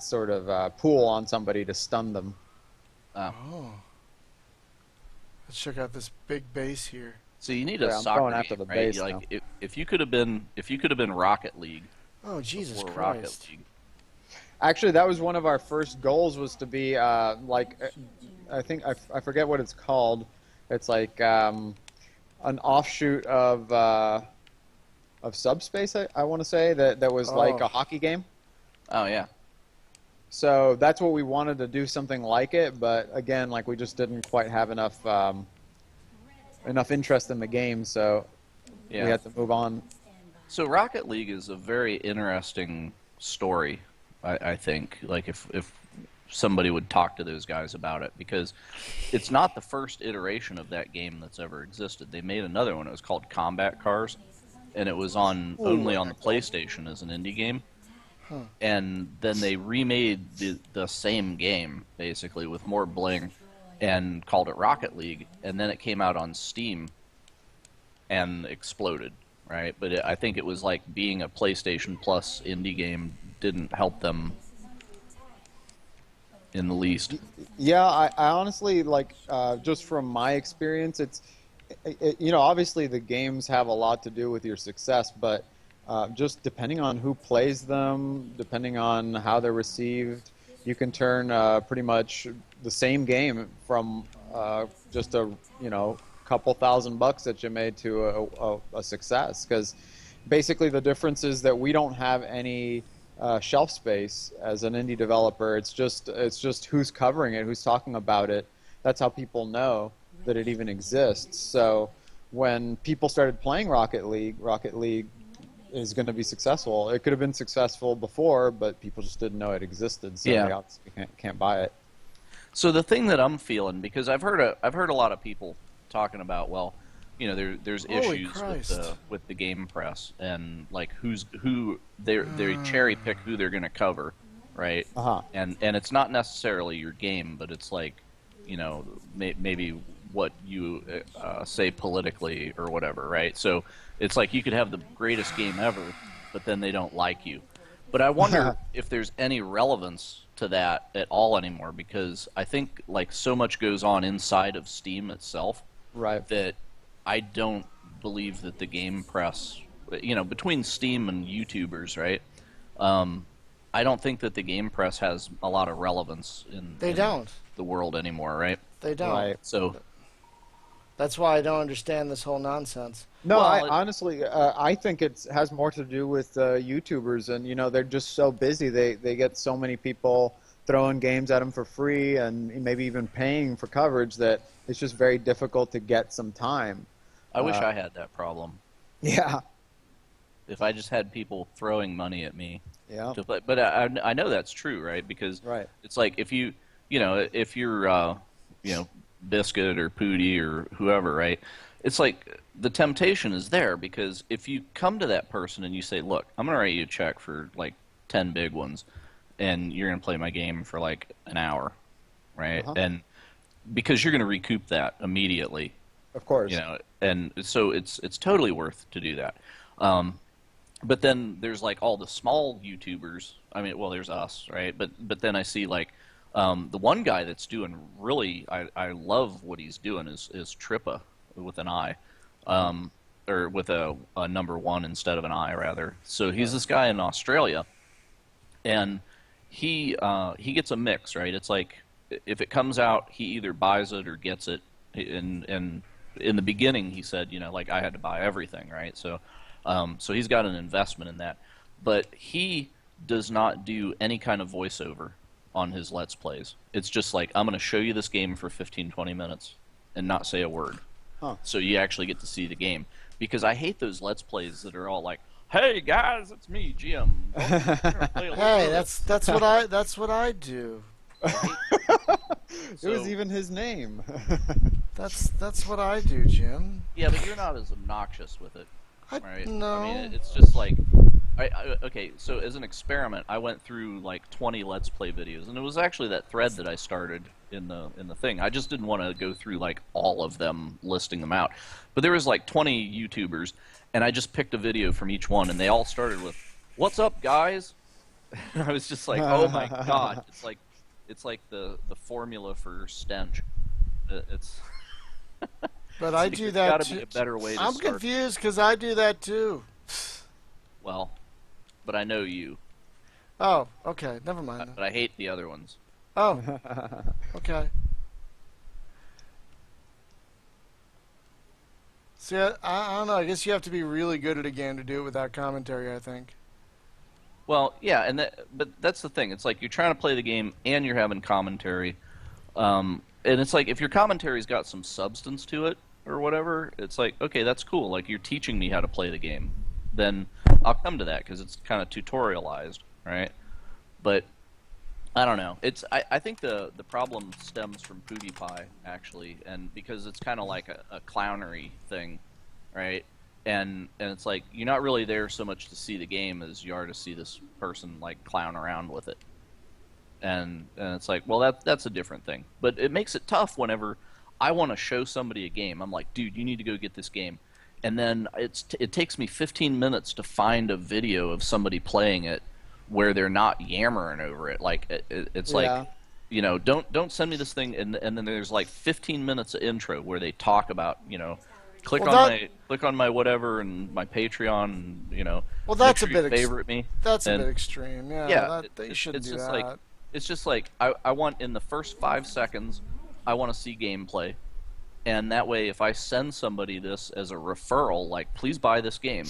sort of pool on somebody to stun them. Oh. Let's check out this big base here. So you need Yeah, a I'm soccer going after game, the right? base Like now. if you could have been Rocket League, Oh, Jesus or Christ. Rocket League. Actually, that was one of our first goals, was to be I think I forget what it's called. It's like an offshoot of Subspace. I want to say that was like Oh. a hockey game. Oh yeah. So that's what we wanted to do, something like it. But again, like we just didn't quite have enough interest in the game, so Yeah. we had to move on. So Rocket League is a very interesting story, I think. Like if somebody would talk to those guys about it, because it's not the first iteration of that game that's ever existed. They made another one. It was called Combat Cars, and it was only on the PlayStation as an indie game. And then they remade the same game basically with more bling and called it Rocket League, and then it came out on Steam and exploded, right? But I think it was like being a PlayStation Plus indie game didn't help them in the least. Yeah, I honestly just from my experience, it's obviously the games have a lot to do with your success, but just depending on who plays them, depending on how they're received, you can turn pretty much the same game from just a couple $1,000 that you made to a success. Because basically the difference is that we don't have any shelf space as an indie developer. It's just who's covering it, who's talking about it. That's how people know that it even exists. So when people started playing Rocket League is going to be successful. It could have been successful before, but people just didn't know it existed, so Yeah. they obviously can't buy it. So the thing that I'm feeling, because I've heard a lot of people talking about, well, there's Holy issues Christ. with the game press, and like who they cherry pick who they're going to cover, right? Uh-huh. And it's not necessarily your game, but it's like, maybe what you say politically or whatever, right? So it's like you could have the greatest game ever, but then they don't like you. But I wonder if there's any relevance to that at all anymore, because I think like so much goes on inside of Steam itself Right. that I don't believe that the game press, between Steam and YouTubers, right? I don't think that the game press has a lot of relevance in They don't. the world anymore, right? They don't. Right. So That's why I don't understand this whole nonsense. No, Well, honestly, I think it has more to do with YouTubers, and they're just so busy. They get so many people throwing games at them for free, and maybe even paying for coverage, that it's just very difficult to get some time. I wish I had that problem. Yeah, If I just had people throwing money at me yeah, to play, but I know that's true, right? Because right. it's like if you're Biscuit or Pootie or whoever, right? It's like the temptation is there, because if you come to that person and you say, look, I'm going to write you a check for like 10 big ones, and you're going to play my game for like an hour, right? Uh-huh. And because you're going to recoup that immediately, Of course. and so it's totally worth to do that. but then there's like all the small YouTubers. I mean, well, there's us, right? But then I see like the one guy that's doing really. I love what he's doing is Trippa with an I, or with a number one instead of an I rather. So he's this guy in Australia, and he gets a mix, right? It's like if it comes out, he either buys it or gets it. And in the beginning, he said, like I had to buy everything, right? So so he's got an investment in that, but he does not do any kind of voiceover on his Let's Plays. It's just like, I'm going to show you this game for 15, 20 minutes and not say a word. Huh. So you actually get to see the game. Because I hate those Let's Plays that are all like, hey guys, it's me, Jim. Hey, that's what I do. It was So- even his name. That's what I do, Jim. Yeah, but you're not as obnoxious with it. I Right? no. I mean, it's just like, okay. So as an experiment, I went through like 20 Let's Play videos, and it was actually that thread that I started in the thing. I just didn't want to go through like all of them, listing them out. But there was like 20 YouTubers, and I just picked a video from each one, and they all started with, "What's up, guys?" And I was just like, "Oh my god!" It's like the formula for stench. It's. But So I there's do that gotta too. be a better way to I'm start. confused because I do that too. Well, but I know you. Oh, okay. Never mind. then. But I hate the other ones. Oh, okay. See, I don't know. I guess you have to be really good at a game to do it without commentary, I think. Well, yeah, but that's the thing. It's like you're trying to play the game and you're having commentary, and it's like if your commentary's got some substance to it or whatever, it's like, okay, that's cool. Like you're teaching me how to play the game, then I'll come to that because it's kind of tutorialized, right? But I don't know. I think the problem stems from PewDiePie actually, and because it's kind of like a clownery thing, right? And it's like you're not really there so much to see the game as you are to see this person like clown around with it. And it's like, well, that's a different thing. But it makes it tough whenever I want to show somebody a game. I'm like, dude, you need to go get this game. And then it takes me 15 minutes to find a video of somebody playing it where they're not yammering over it. Like it's Yeah. like, don't send me this thing. And then there's like 15 minutes of intro where they talk about, click Well, on my whatever and my Patreon, and Well, that's make a sure bit you favorite me. That's a And- bit extreme. Yeah, Yeah, they shouldn't it's do just that. like it's just like I want in the first 5 seconds, I want to see gameplay, and that way, if I send somebody this as a referral, like please buy this game,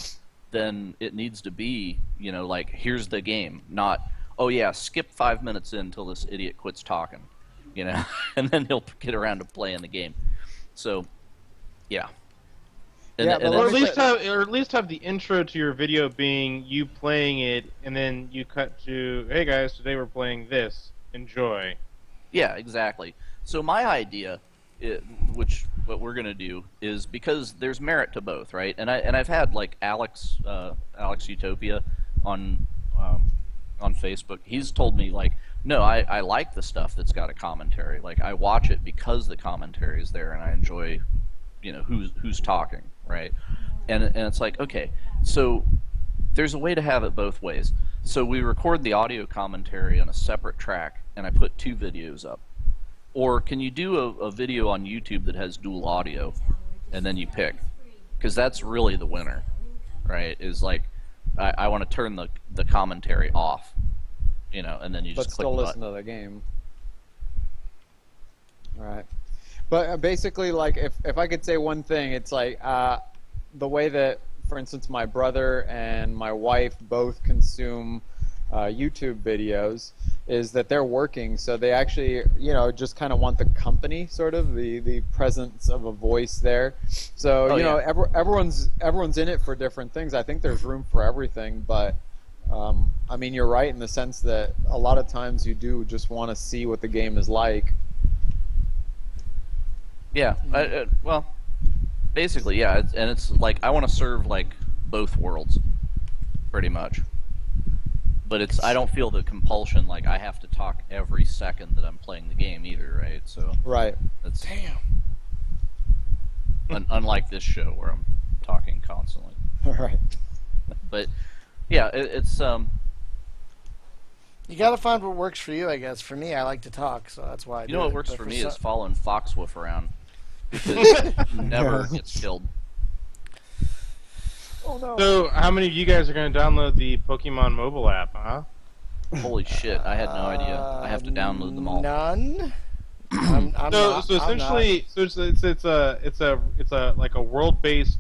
then it needs to be like here's the game, not oh yeah, skip 5 minutes in until this idiot quits talking, and then he'll get around to playing the game. So, yeah. Yeah, but Or let at me least say- have the intro to your video being you playing it, and then you cut to, hey guys, today we're playing this. Enjoy. Yeah, exactly. So my idea, which what we're gonna do, is because there's merit to both, right? And I've had like Alex Utopia on Facebook. He's told me like, no, I like the stuff that's got a commentary. Like I watch it because the commentary is there, and I enjoy, who's talking, right? And it's like, okay, so there's a way to have it both ways. So we record the audio commentary on a separate track, and I put 2 videos up. Or can you do a video on YouTube that has dual audio, and then you pick? Because that's really the winner, right? Is like, I want to turn the commentary off, and then you but just click still the listen button. to the game. Right. But basically, like, if I could say one thing, it's like the way that, for instance, my brother and my wife both consume YouTube videos is that they're working, so they actually, just kind of want the company, sort of the presence of a voice there. So Oh, yeah. everyone's in it for different things. I think there's room for everything, but I mean, you're right in the sense that a lot of times you do just want to see what the game is like. Yeah, well, basically, yeah, and it's like I want to serve like both worlds, pretty much. But I don't feel the compulsion like I have to talk every second that I'm playing the game either, right? So Right. that's Damn. unlike this show where I'm talking constantly. Right. But Yeah, it's You got to find what works for you, I guess. For me, I like to talk, so that's why I you do know what it. works But for me some- is following Foxwoof around because he never gets killed. Oh no. So, how many of you guys are going to download the Pokemon mobile app, huh? Holy shit! I had no idea. I have to download them all. None. I'm So, not, so I'm not. essentially, it's a like a world-based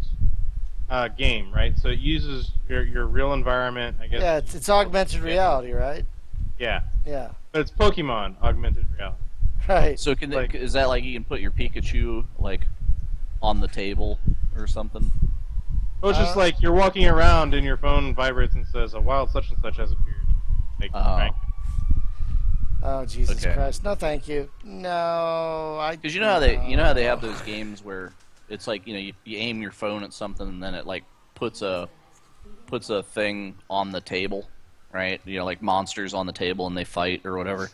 game, right? So it uses your real environment, I guess. Yeah, it's augmented reality, right? Yeah, Yeah, but it's Pokemon augmented reality. right. So can Like- is that like you can put your Pikachu like on the table or something? Well, it's just like you're walking around and your phone vibrates and says, "A wild such and such has appeared." Like, right? Oh Jesus Okay. Christ! No, thank you. No, I. Because you know how they have those games where it's like you aim your phone at something and then it like puts a thing on the table, right? Like monsters on the table and they fight or whatever.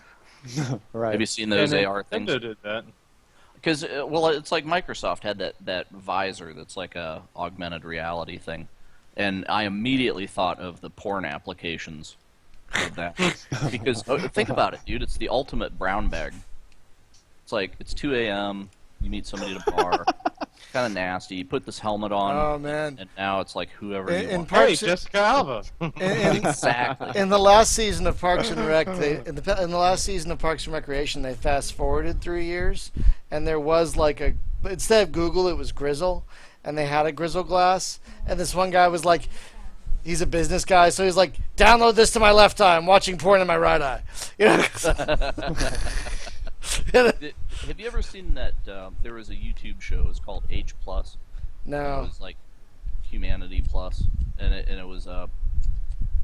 Right. Have you seen those And AR things? Nintendo did that. Because well, it's like Microsoft had that visor that's like a augmented reality thing, and I immediately thought of the porn applications of that. Because think about it, dude, it's the ultimate brown bag. It's like it's 2 a.m. You meet somebody at a bar, kind of nasty. You put this helmet on, Oh man! and now it's like whoever you In want. Hey, Parks, Jessica Alba. Exactly. in the last season of Parks and Rec, in the last season of Parks and Recreation, they fast forwarded 3 years, and there was like instead of Google, it was Grizzle, and they had a Grizzle glass, and this one guy was like, he's a business guy, so he's like, download this to my left eye, I'm watching porn in my right eye, Have you ever seen that? There was a YouTube show. It was called H Plus. It No. was like Humanity Plus, and it was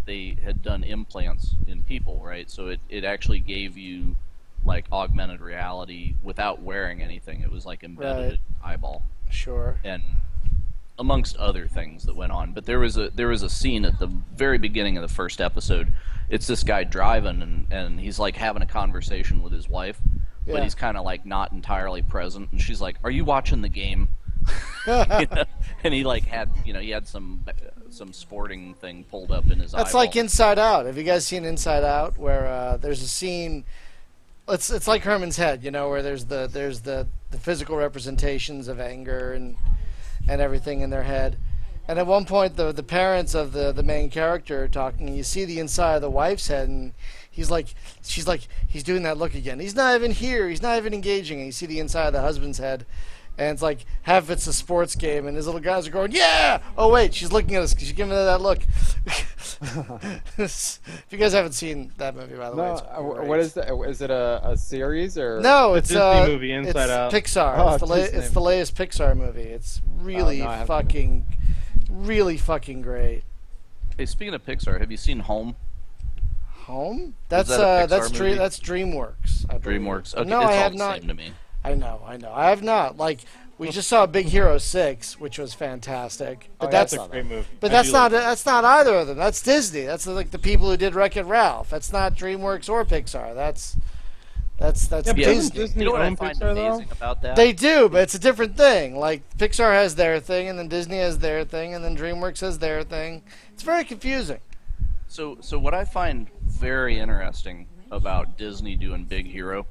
they had done implants in people, right? So it actually gave you like augmented reality without wearing anything. It was like embedded Right. in your eyeball, Sure. and amongst other things that went on. But there was a scene at the very beginning of the first episode. It's this guy driving, and he's like having a conversation with his wife, Yeah. but he's kind of like not entirely present. And she's like, "Are you watching the game?" And he like had he had some sporting thing pulled up in his That's eyeball. like Inside Out. Have you guys seen Inside Out where there's a scene? It's like Herman's Head, where there's the physical representations of anger and everything in their head. And at one point, the parents of the main character are talking. You see the inside of the wife's head, and she's like, he's doing that look again. He's not even here. He's not even engaging. And you see the inside of the husband's head, and it's like half of it's a sports game, and his little guys are going, yeah. Oh wait, she's looking at us. She's giving her that look. If you guys haven't seen that movie, by the way, No, it's great. what is that? Is it a series or? No, The it's Disney movie, Inside it's Out. Pixar. Oh, it's, Disney. it's the latest Pixar movie. It's really no, I haven't really fucking great. Hey, speaking of Pixar, have you seen Home? Home? That's that a that's Pixar movie? that's DreamWorks. I believe. DreamWorks. Okay, No, it's I all have the not. same to me. I know. I have not. Like we just saw Big Hero 6, which was fantastic. But Oh, yeah, that's I saw That's a great movie. but I that's do not like that's not either of them. That's Disney. That's like the people who did Wreck-It Ralph. That's not DreamWorks or Pixar. That's Yeah, but doesn't Disney. Disney You know what I own find Pixar, though? amazing about that? They do, but it's a different thing. Like Pixar has their thing, and then Disney has their thing, and then DreamWorks has their thing. It's very confusing. So what I find very interesting about Disney doing Big Hero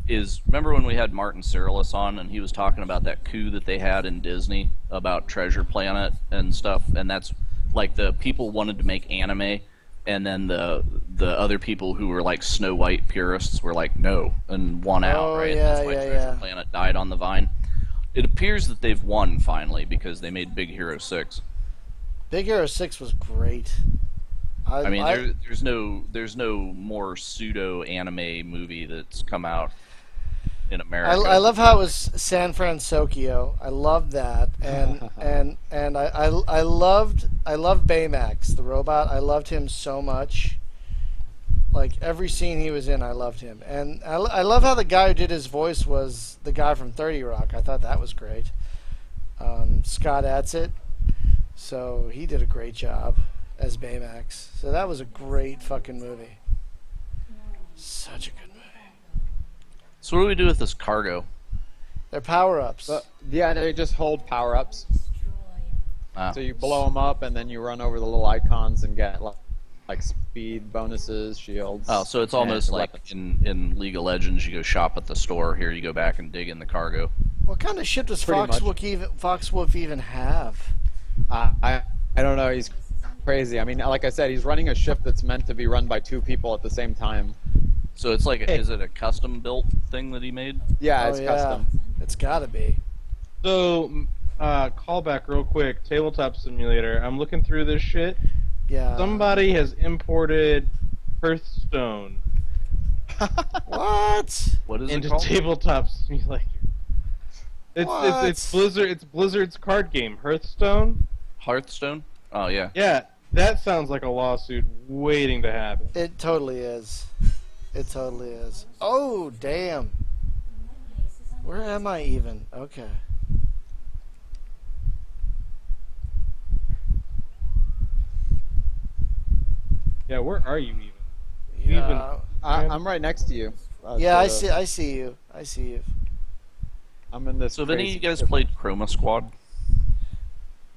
is, remember when we had Martin Cyrillus on and he was talking about that coup that they had in Disney about Treasure Planet and stuff, and that's like the people wanted to make anime, and then the other people who were like Snow White purists were like no and won out, Oh, right? yeah, That's why yeah, Treasure yeah. Planet died on the vine. It appears that they've won finally because they made Big Hero 6. Big Hero 6 was great. I mean, there's no more pseudo anime movie that's come out in America. I love how it was San Francisco. I loved that, and I loved Baymax, the robot. I loved him so much. Like every scene he was in, I loved him, and I love how the guy who did his voice was the guy from 30 Rock. I thought that was great. Scott Adsit, so he did a great job as Baymax. So that was a great fucking movie. Such a good movie. So what do we do with this cargo? They're power ups. Yeah, they just hold power ups. Ah. So you blow them up, and then you run over the little icons and get like speed bonuses, shields. Oh, so it's and almost like weapons. in League of Legends, you go shop at the store. Here, you go back and dig in the cargo. What kind of ship does Pretty much. Foxwolf even have? I don't know. He's crazy. I mean, like I said, he's running a ship that's meant to be run by 2 people at the same time. So it's like, is it a custom built thing that he made? Yeah, Oh, it's yeah. custom. It's gotta be. So, call back real quick. Tabletop Simulator. I'm looking through this shit. Yeah. Somebody has imported Hearthstone What? What is it into called? Tabletop Simulator. It's Blizzard. It's Blizzard's card game, Hearthstone. Hearthstone? Oh yeah. Yeah, that sounds like a lawsuit waiting to happen. It totally is. It totally is. Oh, damn. Where am I even? Okay. Yeah, where are you even? Yeah. I'm right next to you. Yeah, I so see you. I see you. I'm in this. So have any of crazy you guys ship. played Chroma Squad?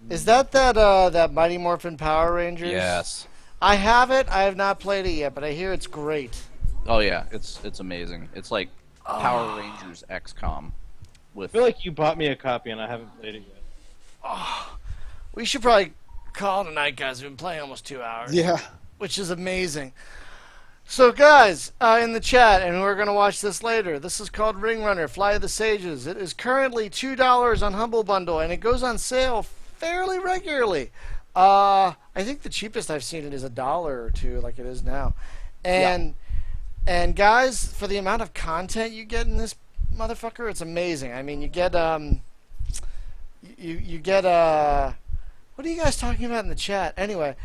Is that Mighty Morphin Power Rangers? Yes. I have it. I have not played it yet, but I hear it's great. Oh yeah, it's amazing. It's like Power Rangers XCOM I with feel like you bought me a copy and I haven't played it yet. We should probably call it tonight, guys. We've been playing almost 2 hours. Yeah. Which is amazing. So, guys, in the chat, and we're going to watch this later, this is called Ring Runner, Fly of the Sages. It is currently $2 on Humble Bundle, and it goes on sale fairly regularly. I think the cheapest I've seen it is $1 or $2, like it is now. And guys, for the amount of content you get in this motherfucker, it's amazing. I mean, you get you get what are you guys talking about in the chat? Anyway,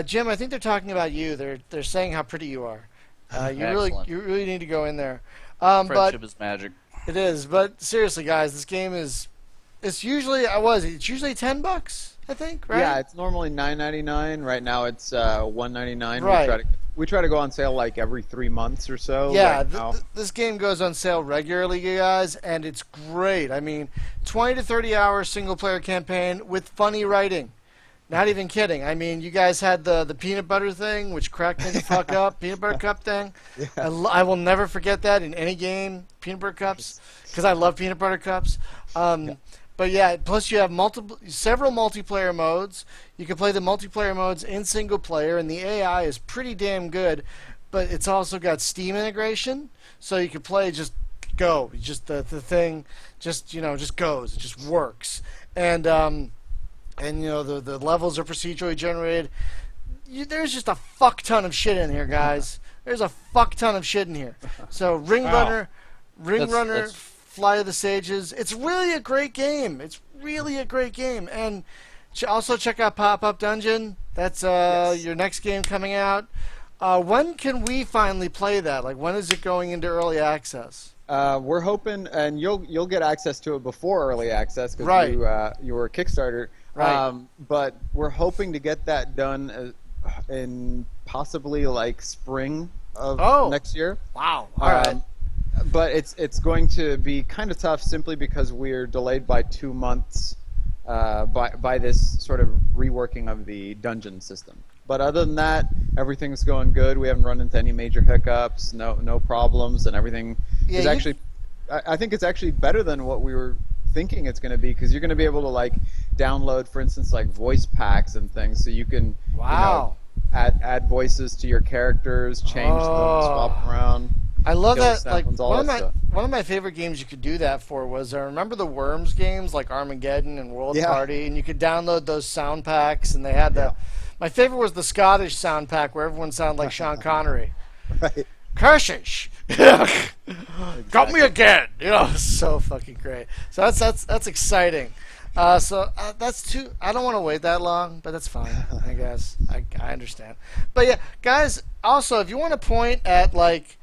Jim, I think they're talking about you. They're saying how pretty you are. Excellent. You really need to go in there. But Friendship is Magic. it is. But seriously, guys, this game is. It's usually It's usually $10, I think, right? Yeah, it's normally $9.99. Right now it's $1.99. Right. We try to go on sale like every 3 months or so. Yeah, Right now. this game goes on sale regularly, you guys, and it's great. I mean, 20 to 30 hour single player campaign with funny writing. Not even kidding. I mean, you guys had the peanut butter thing, which cracked me the fuck up. Peanut butter cup thing. Yeah. I will never forget that in any game. Peanut butter cups, because I love peanut butter cups. But yeah, plus you have several multiplayer modes. You can play the multiplayer modes in single player, and the AI is pretty damn good. But it's also got Steam integration, so you can play just go. Just the thing, just goes. It just works. And the levels are procedurally generated. There's just a fuck ton of shit in here, guys. There's a fuck ton of shit in here. So Ring Wow. Runner, That's Fly of the Sages. It's really a great game. And also check out Pop Up Dungeon. That's your next game coming out. When can we finally play that? Like, when is it going into early access? We're hoping, and you'll get access to it before early access because Right. you were a Kickstarter. Right. But we're hoping to get that done in possibly like spring of next year. Wow. All right. But it's going to be kind of tough simply because we're delayed by 2 months by this sort of reworking of the dungeon system. But other than that, everything's going good. We haven't run into any major hiccups, no problems, and everything is actually. I think it's actually better than what we were thinking it's going to be because you're going to be able to like download, for instance, like voice packs and things, so you can Wow. add voices to your characters, change them, swap them around. I love Kill that. Like sounds, all one of that my stuff. one of my favorite games you could do that for was I remember the Worms games like Armageddon and World Yeah. Party, and you could download those sound packs, and they had the. Yeah. My favorite was the Scottish sound pack where everyone sounded like Sean Connery. Right. Curses, got me again. It's so fucking great. So that's exciting. That's too. I don't want to wait that long, but that's fine. I guess I understand. But yeah, guys. Also, if you want to point at like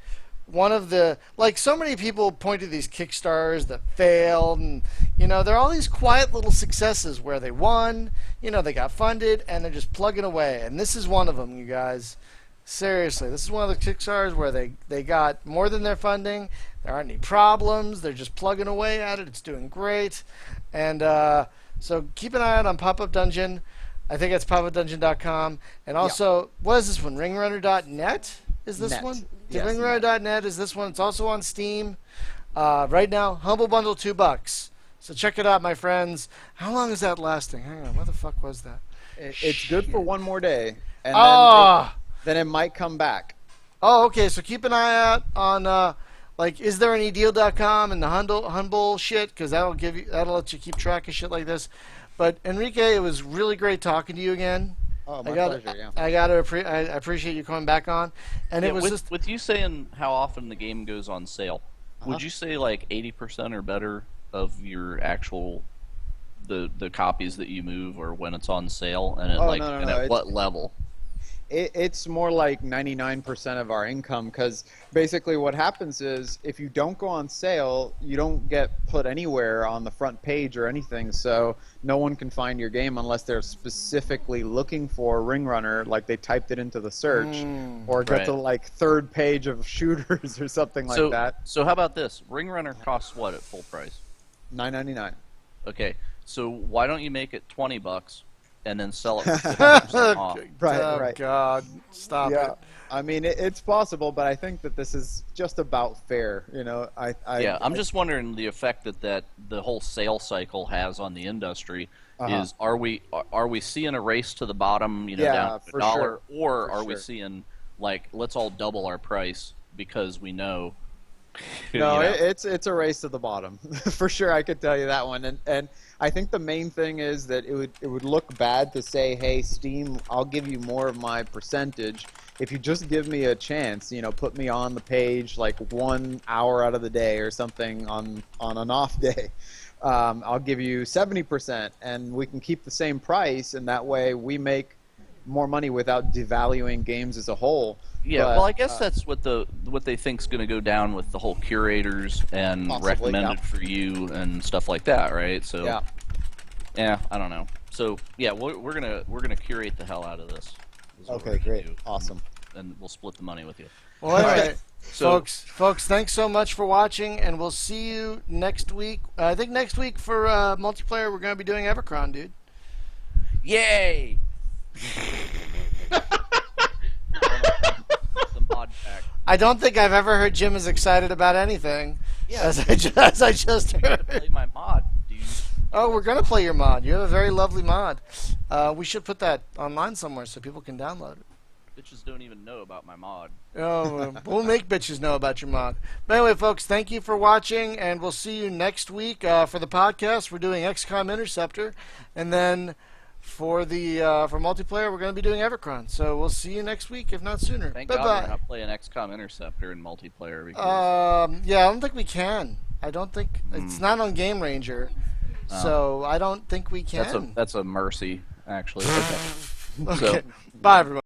one of the so many people point to these Kickstarters that failed, and there are all these quiet little successes where they won. They got funded and they're just plugging away. And this is one of them, you guys. Seriously, this is one of the Kickstarters where they got more than their funding. There aren't any problems. They're just plugging away at it. It's doing great. And So keep an eye out on Pop-Up Dungeon. I think it's popupdungeon.com. And also, what is this one? Ringrunner.net is this Net. one? Yes, Ringrunner.net is this one. It's also on Steam. Right now, Humble Bundle $2. So check it out, my friends. How long is that lasting? Hang on, what the fuck was that? It's good for one more day, and Oh! then it might come back. Oh, okay. So keep an eye out on like istthereanydeal.com and the Humble shit, because that'll let you keep track of shit like this. But Enrique, it was really great talking to you again. Oh, my pleasure. pleasure. Yeah. I appreciate you coming back on. And Yeah, it was with, just with you saying how often the game goes on sale, would you say like 80% or better of your actual the copies that you move or when it's on sale, and at Oh, like no, and no, at what level? It's more like 99% of our income, because basically what happens is if you don't go on sale, you don't get put anywhere on the front page or anything, so no one can find your game unless they're specifically looking for Ring Runner, like they typed it into the search, or get Right. to like third page of shooters or something like that. So how about this? Ring Runner costs what at full price? $9.99. Okay, so why don't you make it $20 and then sell it for 50% off? Right, oh right. God, stop Yeah, it. I mean it's possible, but I think that this is just about fair. You know, I'm just wondering the effect that the whole sale cycle has on the industry. Is are we seeing a race to the bottom, Yeah, down to for $1, sure. or For are we sure. seeing like let's all double our price because we know? No, it's a race to the bottom for sure. I could tell you that one, and I think the main thing is that it would look bad to say, hey, Steam, I'll give you more of my percentage if you just give me a chance. Put me on the page like 1 hour out of the day or something on an off day. I'll give you 70%, and we can keep the same price, and that way we make more money without devaluing games as a whole. Yeah, But, well, I guess that's what they think's going to go down with the whole curators and Possibly, recommended yeah. for you and stuff like that, right? So yeah. I don't know. So yeah, we're gonna curate the hell out of this. is what we're Okay, gonna great, do. awesome. And we'll split the money with you. Well, anyway, So- folks, thanks so much for watching, and we'll see you next week. I think next week for multiplayer, we're going to be doing Evercron, dude. Yay! The mod pack. I don't think I've ever heard Jim as excited about anything Yeah. as I just heard. Play my mod, dude. Oh, we're going to play your mod. You have a very lovely mod. We should put that online somewhere so people can download it. Bitches don't even know about my mod. Oh, we'll make bitches know about your mod. But anyway, folks, thank you for watching, and we'll see you next week for the podcast. We're doing XCOM Interceptor, and then for the for multiplayer, we're going to be doing Evercron. So we'll see you next week, if not sooner. Thank Bye God we're bye. not playing XCOM Interceptor in multiplayer because Yeah, I don't think we can. I don't think it's not on Game Ranger, so I don't think we can. that's a mercy, actually. Okay. Bye, everyone.